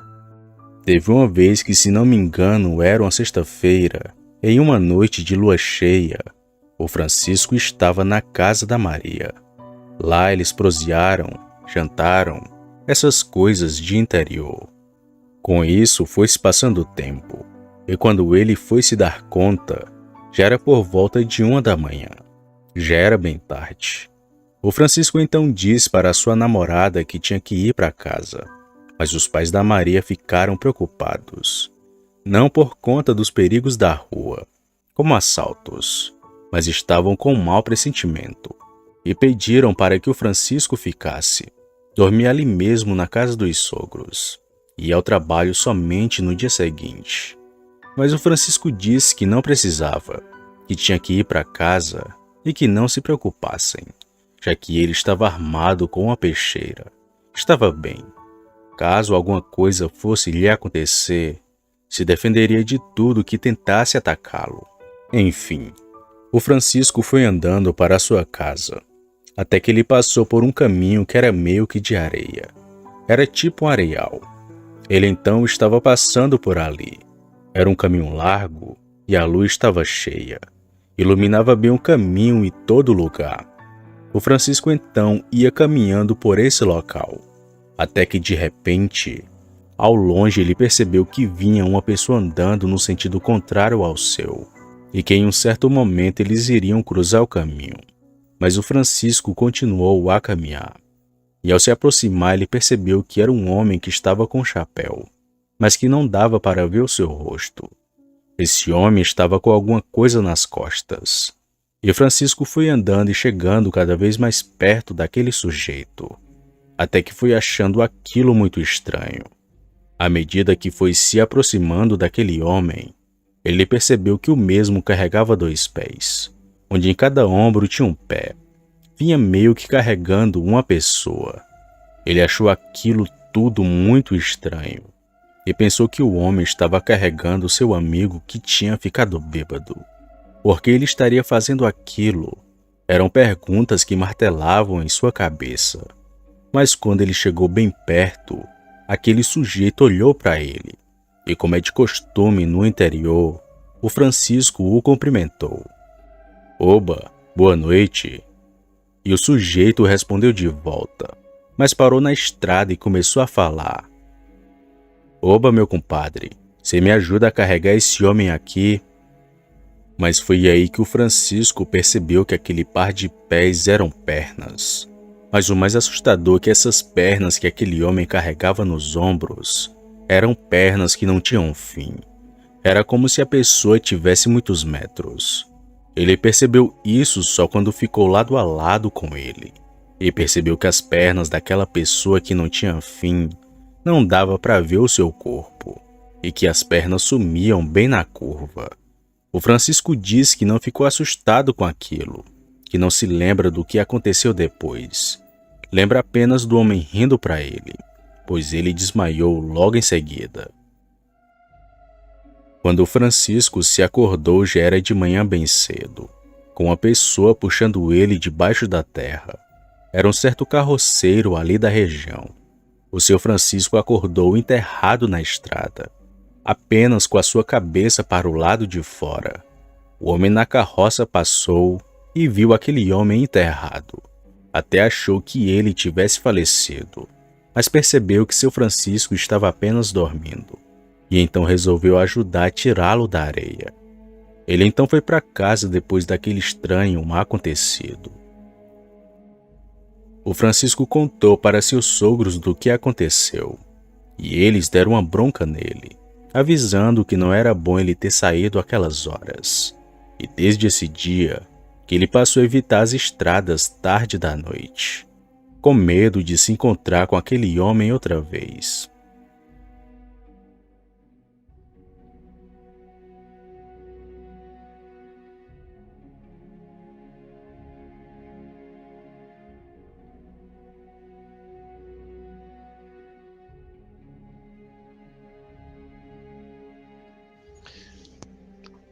teve uma vez que, se não me engano, era uma sexta-feira, em uma noite de lua cheia, o Francisco estava na casa da Maria. Lá eles prosearam, jantaram, essas coisas de interior. Com isso foi-se passando o tempo, e quando ele foi se dar conta, já era por volta de 1 da manhã. Já era bem tarde. O Francisco então disse para a sua namorada que tinha que ir para casa, mas os pais da Maria ficaram preocupados. Não por conta dos perigos da rua, como assaltos, mas estavam com um mau pressentimento e pediram para que o Francisco ficasse, dormir ali mesmo na casa dos sogros, e ir ao trabalho somente no dia seguinte. Mas o Francisco disse que não precisava, que tinha que ir para casa e que não se preocupassem, já que ele estava armado com uma peixeira. Estava bem. Caso alguma coisa fosse lhe acontecer, se defenderia de tudo que tentasse atacá-lo. Enfim, o Francisco foi andando para a sua casa, até que ele passou por um caminho que era meio que de areia. Era tipo um areial. Ele então estava passando por ali. Era um caminho largo e a luz estava cheia. Iluminava bem o caminho e todo lugar. O Francisco então ia caminhando por esse local, até que de repente, ao longe ele percebeu que vinha uma pessoa andando no sentido contrário ao seu, e que em um certo momento eles iriam cruzar o caminho. Mas o Francisco continuou a caminhar, e ao se aproximar ele percebeu que era um homem que estava com chapéu, mas que não dava para ver o seu rosto. Esse homem estava com alguma coisa nas costas. E Francisco foi andando e chegando cada vez mais perto daquele sujeito, até que foi achando aquilo muito estranho. À medida que foi se aproximando daquele homem, ele percebeu que o mesmo carregava 2 pés, onde em cada ombro tinha um pé. Vinha meio que carregando uma pessoa. Ele achou aquilo tudo muito estranho e pensou que o homem estava carregando seu amigo que tinha ficado bêbado. Por que ele estaria fazendo aquilo? Eram perguntas que martelavam em sua cabeça. Mas quando ele chegou bem perto, aquele sujeito olhou para ele, e como é de costume no interior, o Francisco o cumprimentou. Oba, boa noite. E o sujeito respondeu de volta, mas parou na estrada e começou a falar. Oba, meu compadre, você me ajuda a carregar esse homem aqui? Mas foi aí que o Francisco percebeu que aquele par de pés eram pernas. Mas o mais assustador é que essas pernas que aquele homem carregava nos ombros eram pernas que não tinham fim. Era como se a pessoa tivesse muitos metros. Ele percebeu isso só quando ficou lado a lado com ele. E percebeu que as pernas daquela pessoa que não tinha fim não dava para ver o seu corpo, e que as pernas sumiam bem na curva. O Francisco disse que não ficou assustado com aquilo, que não se lembra do que aconteceu depois. Lembra apenas do homem rindo para ele, pois ele desmaiou logo em seguida. Quando o Francisco se acordou, já era de manhã bem cedo, com uma pessoa puxando ele debaixo da terra. Era um certo carroceiro ali da região. O seu Francisco acordou enterrado na estrada, apenas com a sua cabeça para o lado de fora. O homem na carroça passou e viu aquele homem enterrado. Até achou que ele tivesse falecido, mas percebeu que seu Francisco estava apenas dormindo, e então resolveu ajudar a tirá-lo da areia. Ele então foi para casa depois daquele estranho acontecido. O Francisco contou para seus sogros do que aconteceu, e eles deram uma bronca nele, avisando que não era bom ele ter saído aquelas horas. E desde esse dia, que ele passou a evitar as estradas tarde da noite, com medo de se encontrar com aquele homem outra vez.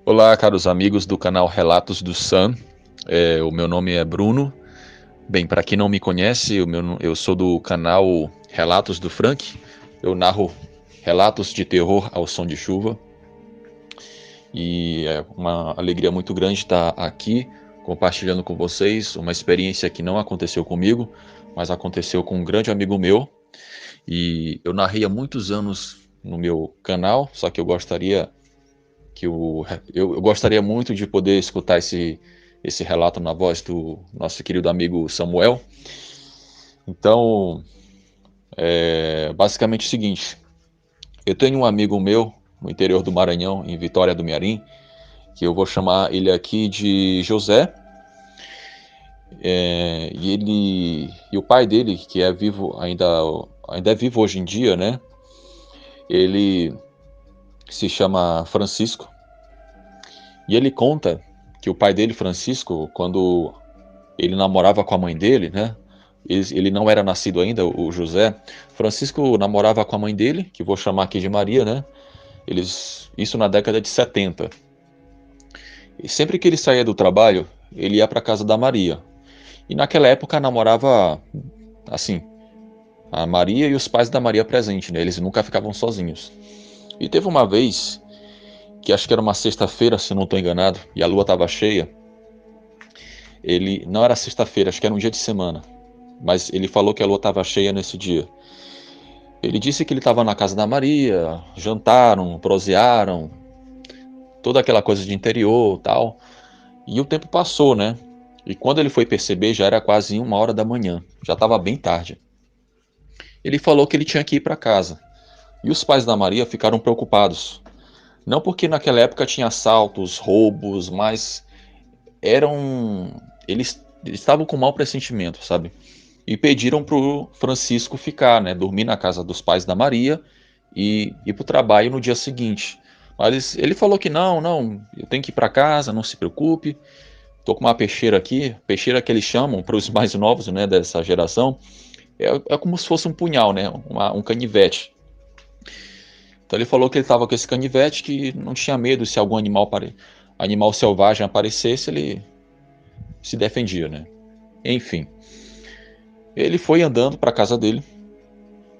Olá, caros amigos do canal Relatos do Sun. O meu nome é Bruno. Bem, para quem não me conhece, eu sou do canal Relatos do Frank. Eu narro relatos de terror ao som de chuva. E é uma alegria muito grande estar aqui compartilhando com vocês uma experiência que não aconteceu comigo, mas aconteceu com um grande amigo meu. E eu narrei há muitos anos no meu canal, só que eu gostaria muito de poder escutar esse relato na voz do nosso querido amigo Samuel. Então, basicamente é o seguinte: eu tenho um amigo meu no interior do Maranhão, em Vitória do Mearim, que eu vou chamar ele aqui de José. E o pai dele, que é vivo ainda é vivo hoje em dia, né? Ele se chama Francisco, e ele conta que o pai dele, Francisco, quando ele namorava com a mãe dele, né? Ele não era nascido ainda, o José. Francisco namorava com a mãe dele, que vou chamar aqui de Maria, né? Isso na década de 70. E sempre que ele saía do trabalho, ele ia para casa da Maria. E naquela época namorava, assim, a Maria e os pais da Maria presentes, né? Eles nunca ficavam sozinhos. E teve uma vez, que acho que era uma sexta-feira, se não estou enganado, e a lua estava cheia. Não era sexta-feira, acho que era um dia de semana, mas ele falou que a lua estava cheia nesse dia. Ele disse que ele estava na casa da Maria, jantaram, prosearam, toda aquela coisa de interior, tal. E o tempo passou, né? E quando ele foi perceber, já era quase 1h da manhã, já estava bem tarde. Ele falou que ele tinha que ir para casa. E os pais da Maria ficaram preocupados. Não porque naquela época tinha assaltos, roubos, mas eles estavam com mau pressentimento, sabe? E pediram pro Francisco ficar, né? Dormir na casa dos pais da Maria e ir pro trabalho no dia seguinte. Mas ele falou que não, não, eu tenho que ir para casa, não se preocupe. Tô com uma peixeira aqui, peixeira que eles chamam para os mais novos, né, dessa geração, é como se fosse um punhal, né, um canivete. Então ele falou que ele estava com esse canivete, que não tinha medo se algum animal selvagem aparecesse, ele se defendia, né. Enfim, ele foi andando para a casa dele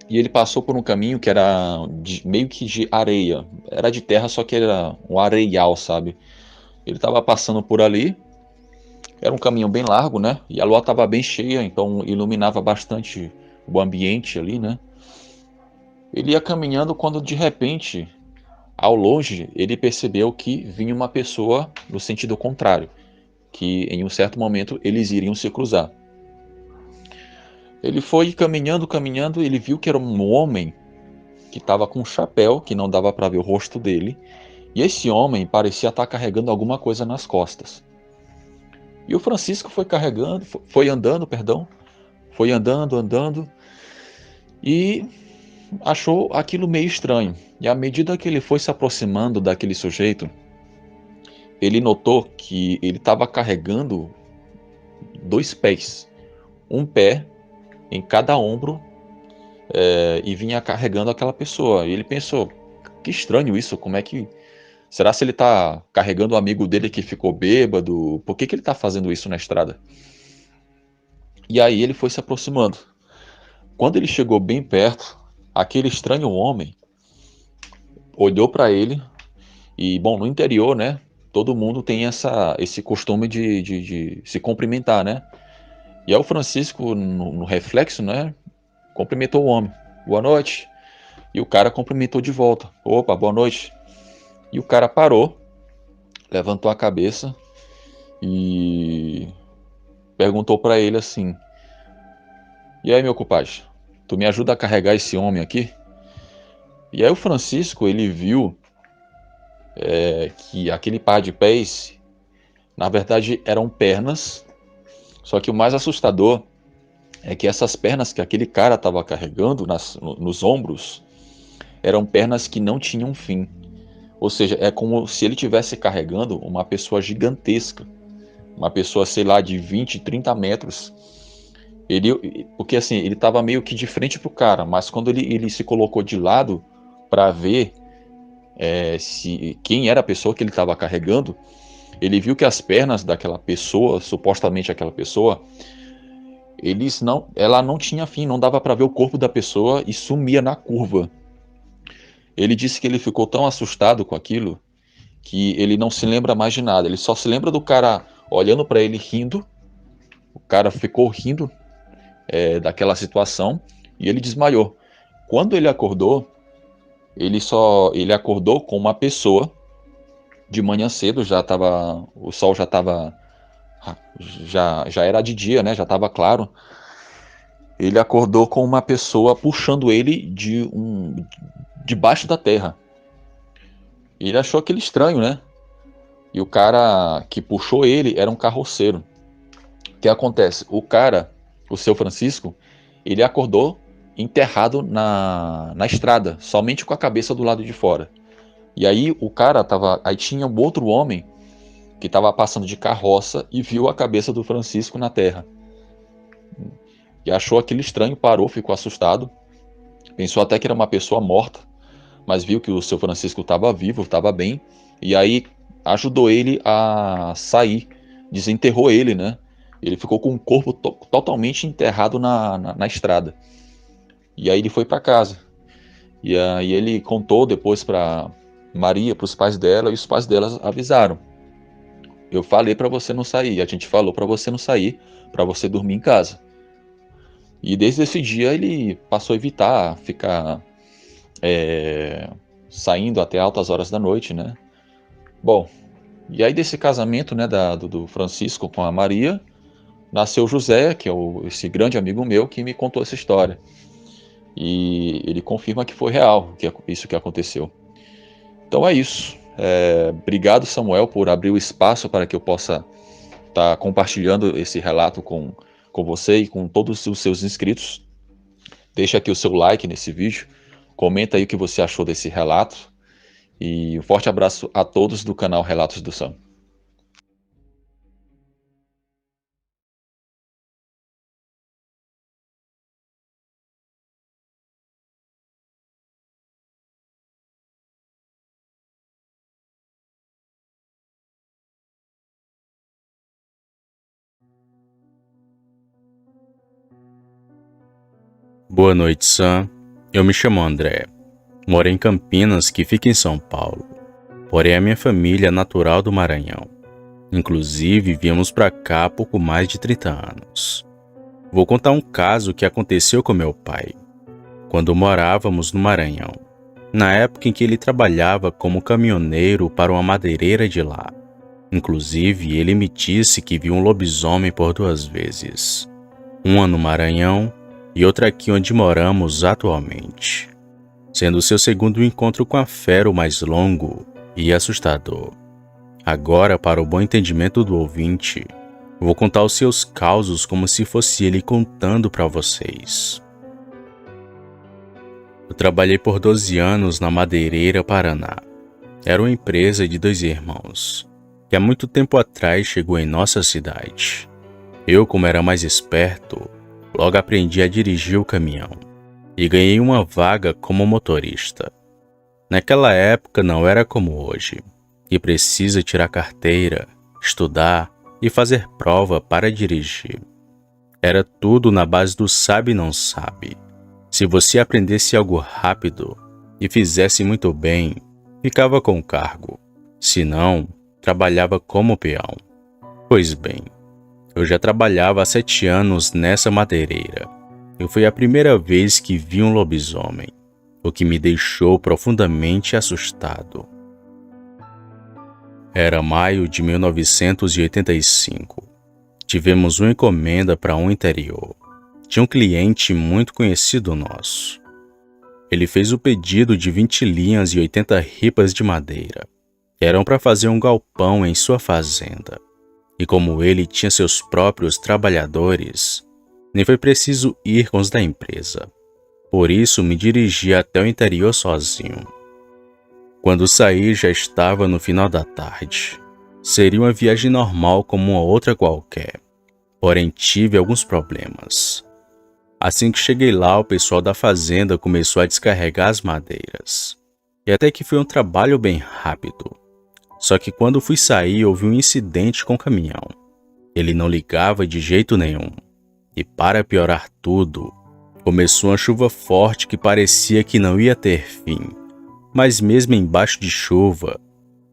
e ele passou por um caminho que era meio que de areia, era de terra, só que era um areial, sabe. Ele estava passando por ali. Era um caminho bem largo, né? E a lua estava bem cheia, então iluminava bastante o ambiente ali, né? Ele ia caminhando quando de repente, ao longe, ele percebeu que vinha uma pessoa no sentido contrário, que em um certo momento eles iriam se cruzar. Ele foi caminhando, caminhando, ele viu que era um homem que estava com um chapéu, que não dava para ver o rosto dele, e esse homem parecia estar carregando alguma coisa nas costas. E o Francisco foi andando, perdão, foi andando, andando e achou aquilo meio estranho. E à medida que ele foi se aproximando daquele sujeito, ele notou que ele estava carregando 2 pés, um pé em cada ombro, e vinha carregando aquela pessoa. E ele pensou, que estranho isso, como é que... Será se ele está carregando o amigo dele que ficou bêbado? Por que ele está fazendo isso na estrada? E aí ele foi se aproximando. Quando ele chegou bem perto, aquele estranho homem olhou para ele e, bom, no interior, né, todo mundo tem esse costume de se cumprimentar, né? E aí o Francisco, no reflexo, né, cumprimentou o homem. Boa noite. E o cara cumprimentou de volta. Opa, boa noite. E o cara parou, levantou a cabeça e perguntou para ele assim: E aí, meu compadre, tu me ajuda a carregar esse homem aqui? E aí o Francisco, ele viu que aquele par de pés, na verdade, eram pernas, só que o mais assustador é que essas pernas que aquele cara estava carregando nos ombros eram pernas que não tinham fim. Ou seja, é como se ele estivesse carregando uma pessoa gigantesca, uma pessoa, sei lá, de 20, 30 metros. Porque assim, ele estava meio que de frente pro cara, mas quando ele se colocou de lado para ver quem era a pessoa que ele estava carregando, ele viu que as pernas daquela pessoa, supostamente aquela pessoa, ela não tinha fim, não dava para ver o corpo da pessoa e sumia na curva. Ele disse que ele ficou tão assustado com aquilo que ele não se lembra mais de nada. Ele só se lembra do cara olhando para ele rindo. O cara ficou rindo daquela situação e ele desmaiou. Quando ele acordou, ele acordou com uma pessoa de manhã cedo, o sol já era de dia, né? Já estava claro. Ele acordou com uma pessoa puxando ele debaixo da terra. E ele achou aquilo estranho, né? E o cara que puxou ele era um carroceiro. O que acontece? O seu Francisco, ele acordou enterrado na estrada, somente com a cabeça do lado de fora. E aí aí tinha um outro homem que estava passando de carroça e viu a cabeça do Francisco na terra. E achou aquilo estranho, parou, ficou assustado. Pensou até que era uma pessoa morta, mas viu que o seu Francisco estava vivo, estava bem. E aí ajudou ele a sair, desenterrou ele, né? Ele ficou com o corpo totalmente enterrado na estrada. E aí ele foi para casa. E aí ele contou depois para Maria, para os pais dela, e os pais dela avisaram: eu falei para você não sair, a gente falou para você não sair, para você dormir em casa. E desde esse dia ele passou a evitar ficar saindo até altas horas da noite, né? Bom, e aí desse casamento, né, do Francisco com a Maria, nasceu José, que é esse grande amigo meu que me contou essa história. E ele confirma que foi real, isso que aconteceu. Então é isso. Obrigado, Samuel, por abrir o espaço para que eu possa estar compartilhando esse relato com você e com todos os seus inscritos. Deixa aqui o seu like nesse vídeo, comenta aí o que você achou desse relato e um forte abraço a todos do canal Relatos do Sam. Boa noite, Sam. Eu me chamo André. Moro em Campinas, que fica em São Paulo. Porém, a minha família é natural do Maranhão. Inclusive, viemos para cá há pouco mais de 30 anos. Vou contar um caso que aconteceu com meu pai, quando morávamos no Maranhão, na época em que ele trabalhava como caminhoneiro para uma madeireira de lá. Inclusive, ele me disse que viu um lobisomem por 2 vezes. Uma no Maranhão e outra aqui onde moramos atualmente, sendo seu segundo encontro com a fera o mais longo e assustador. Agora, para o bom entendimento do ouvinte, vou contar os seus causos como se fosse ele contando para vocês. Eu trabalhei por 12 anos na Madeireira Paraná. Era uma empresa de 2 irmãos, que há muito tempo atrás chegou em nossa cidade. Eu, como era mais esperto, logo aprendi a dirigir o caminhão e ganhei uma vaga como motorista. Naquela época não era como hoje, que precisa tirar carteira, estudar e fazer prova para dirigir. Era tudo na base do sabe e não sabe. Se você aprendesse algo rápido e fizesse muito bem, ficava com o cargo. Se não, trabalhava como peão. Pois bem, eu já trabalhava há 7 anos nessa madeireira. E foi a primeira vez que vi um lobisomem, o que me deixou profundamente assustado. Era maio de 1985. Tivemos uma encomenda para um interior. Tinha um cliente muito conhecido nosso. Ele fez o pedido de 20 linhas e 80 ripas de madeira, que eram para fazer um galpão em sua fazenda. E como ele tinha seus próprios trabalhadores, nem foi preciso ir com os da empresa. Por isso me dirigi até o interior sozinho. Quando saí já estava no final da tarde. Seria uma viagem normal como uma outra qualquer. Porém tive alguns problemas. Assim que cheguei lá, o pessoal da fazenda começou a descarregar as madeiras. E até que foi um trabalho bem rápido. Só que quando fui sair, houve um incidente com o caminhão. Ele não ligava de jeito nenhum. E para piorar tudo, começou uma chuva forte que parecia que não ia ter fim. Mas mesmo embaixo de chuva,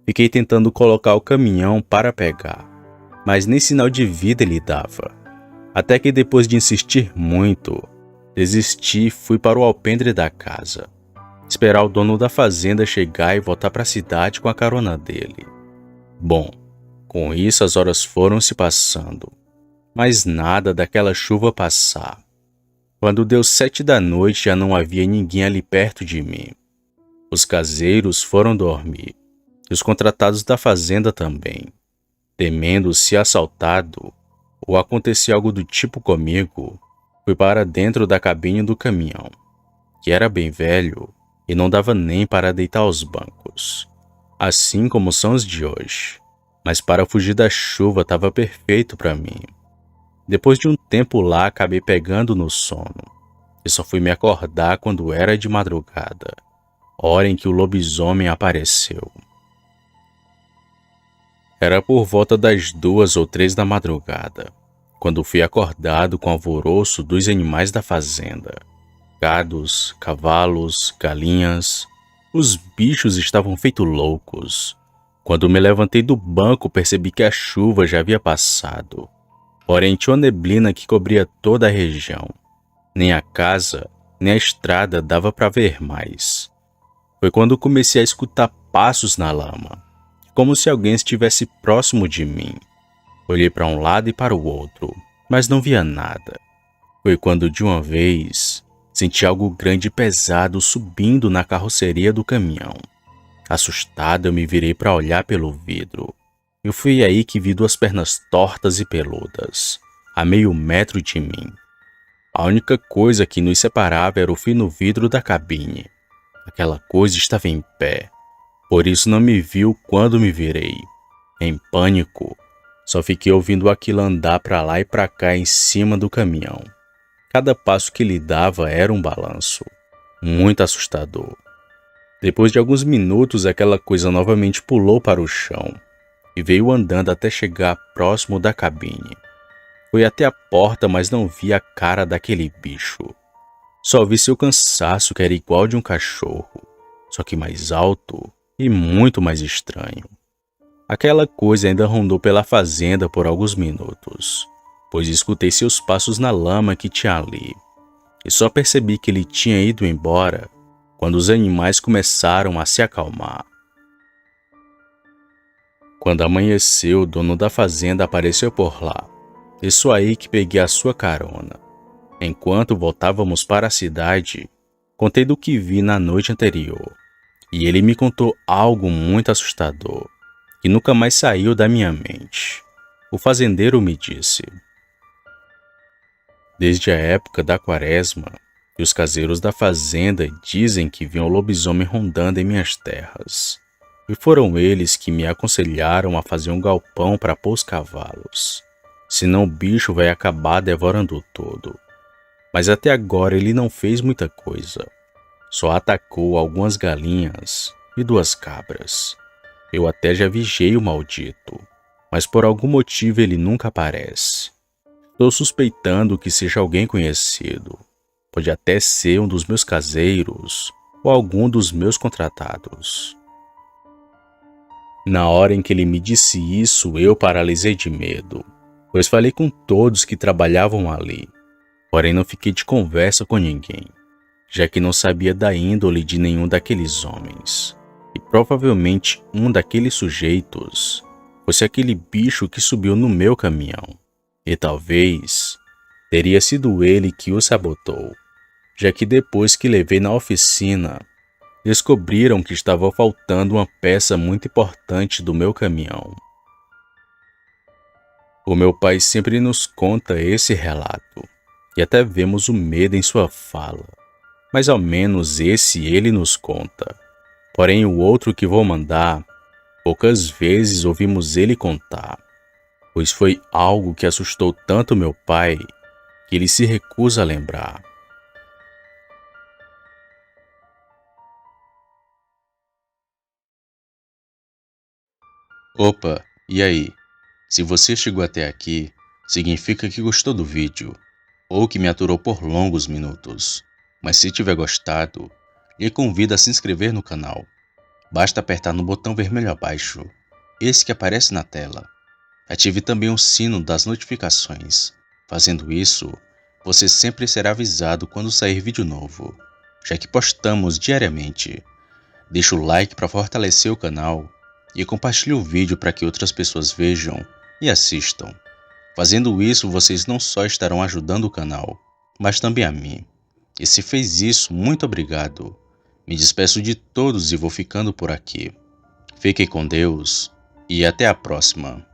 fiquei tentando colocar o caminhão para pegar. Mas nem sinal de vida ele dava. Até que depois de insistir muito, desisti e fui para o alpendre da casa. Esperar o dono da fazenda chegar e voltar para a cidade com a carona dele. Bom, com isso as horas foram se passando, mas nada daquela chuva passar. Quando deu 7 da noite já não havia ninguém ali perto de mim. Os caseiros foram dormir, e os contratados da fazenda também. Temendo ser assaltado ou acontecer algo do tipo comigo, fui para dentro da cabine do caminhão, que era bem velho e não dava nem para deitar aos bancos, assim como são os de hoje. Mas para fugir da chuva estava perfeito para mim. Depois de um tempo lá, acabei pegando no sono, e só fui me acordar quando era de madrugada, hora em que o lobisomem apareceu. Era por volta das 2 ou 3 da madrugada, quando fui acordado com o alvoroço dos animais da fazenda. Gados, cavalos, galinhas. Os bichos estavam feitos loucos. Quando me levantei do banco, percebi que a chuva já havia passado. Porém, tinha uma neblina que cobria toda a região. Nem a casa, nem a estrada dava para ver mais. Foi quando comecei a escutar passos na lama, como se alguém estivesse próximo de mim. Olhei para um lado e para o outro, mas não via nada. Foi quando, de uma vez, senti algo grande e pesado subindo na carroceria do caminhão. Assustado, eu me virei para olhar pelo vidro. E foi aí que vi 2 pernas tortas e peludas, a meio metro de mim. A única coisa que nos separava era o fino vidro da cabine. Aquela coisa estava em pé, por isso não me viu quando me virei. Em pânico, só fiquei ouvindo aquilo andar para lá e para cá em cima do caminhão. Cada passo que ele dava era um balanço, muito assustador. Depois de alguns minutos, aquela coisa novamente pulou para o chão e veio andando até chegar próximo da cabine. Foi até a porta, mas não vi a cara daquele bicho. Só vi seu cansaço, que era igual de um cachorro, só que mais alto e muito mais estranho. Aquela coisa ainda rondou pela fazenda por alguns minutos, pois escutei seus passos na lama que tinha ali, e só percebi que ele tinha ido embora quando os animais começaram a se acalmar. Quando amanheceu, o dono da fazenda apareceu por lá. Isso aí que peguei a sua carona. Enquanto voltávamos para a cidade, contei do que vi na noite anterior, e ele me contou algo muito assustador, que nunca mais saiu da minha mente. O fazendeiro me disse: desde a época da quaresma, os caseiros da fazenda dizem que viam lobisomem rondando em minhas terras. E foram eles que me aconselharam a fazer um galpão para pôr os cavalos. Senão o bicho vai acabar devorando todo. Mas até agora ele não fez muita coisa. Só atacou algumas galinhas e 2 cabras. Eu até já vigiei o maldito, mas por algum motivo ele nunca aparece. Estou suspeitando que seja alguém conhecido. Pode até ser um dos meus caseiros ou algum dos meus contratados. Na hora em que ele me disse isso, eu paralisei de medo, pois falei com todos que trabalhavam ali. Porém não fiquei de conversa com ninguém, já que não sabia da índole de nenhum daqueles homens. E provavelmente um daqueles sujeitos fosse aquele bicho que subiu no meu caminhão. E talvez teria sido ele que o sabotou, já que depois que levei na oficina, descobriram que estava faltando uma peça muito importante do meu caminhão. O meu pai sempre nos conta esse relato, e até vemos o medo em sua fala, mas ao menos esse ele nos conta. Porém o outro que vou mandar, poucas vezes ouvimos ele contar, pois foi algo que assustou tanto meu pai que ele se recusa a lembrar. Opa, e aí? Se você chegou até aqui, significa que gostou do vídeo, ou que me aturou por longos minutos. Mas se tiver gostado, lhe convido a se inscrever no canal. Basta apertar no botão vermelho abaixo, esse que aparece na tela. Ative também o sino das notificações. Fazendo isso, você sempre será avisado quando sair vídeo novo, já que postamos diariamente. Deixe o like para fortalecer o canal e compartilhe o vídeo para que outras pessoas vejam e assistam. Fazendo isso, vocês não só estarão ajudando o canal, mas também a mim. E se fez isso, muito obrigado. Me despeço de todos e vou ficando por aqui. Fiquem com Deus e até a próxima.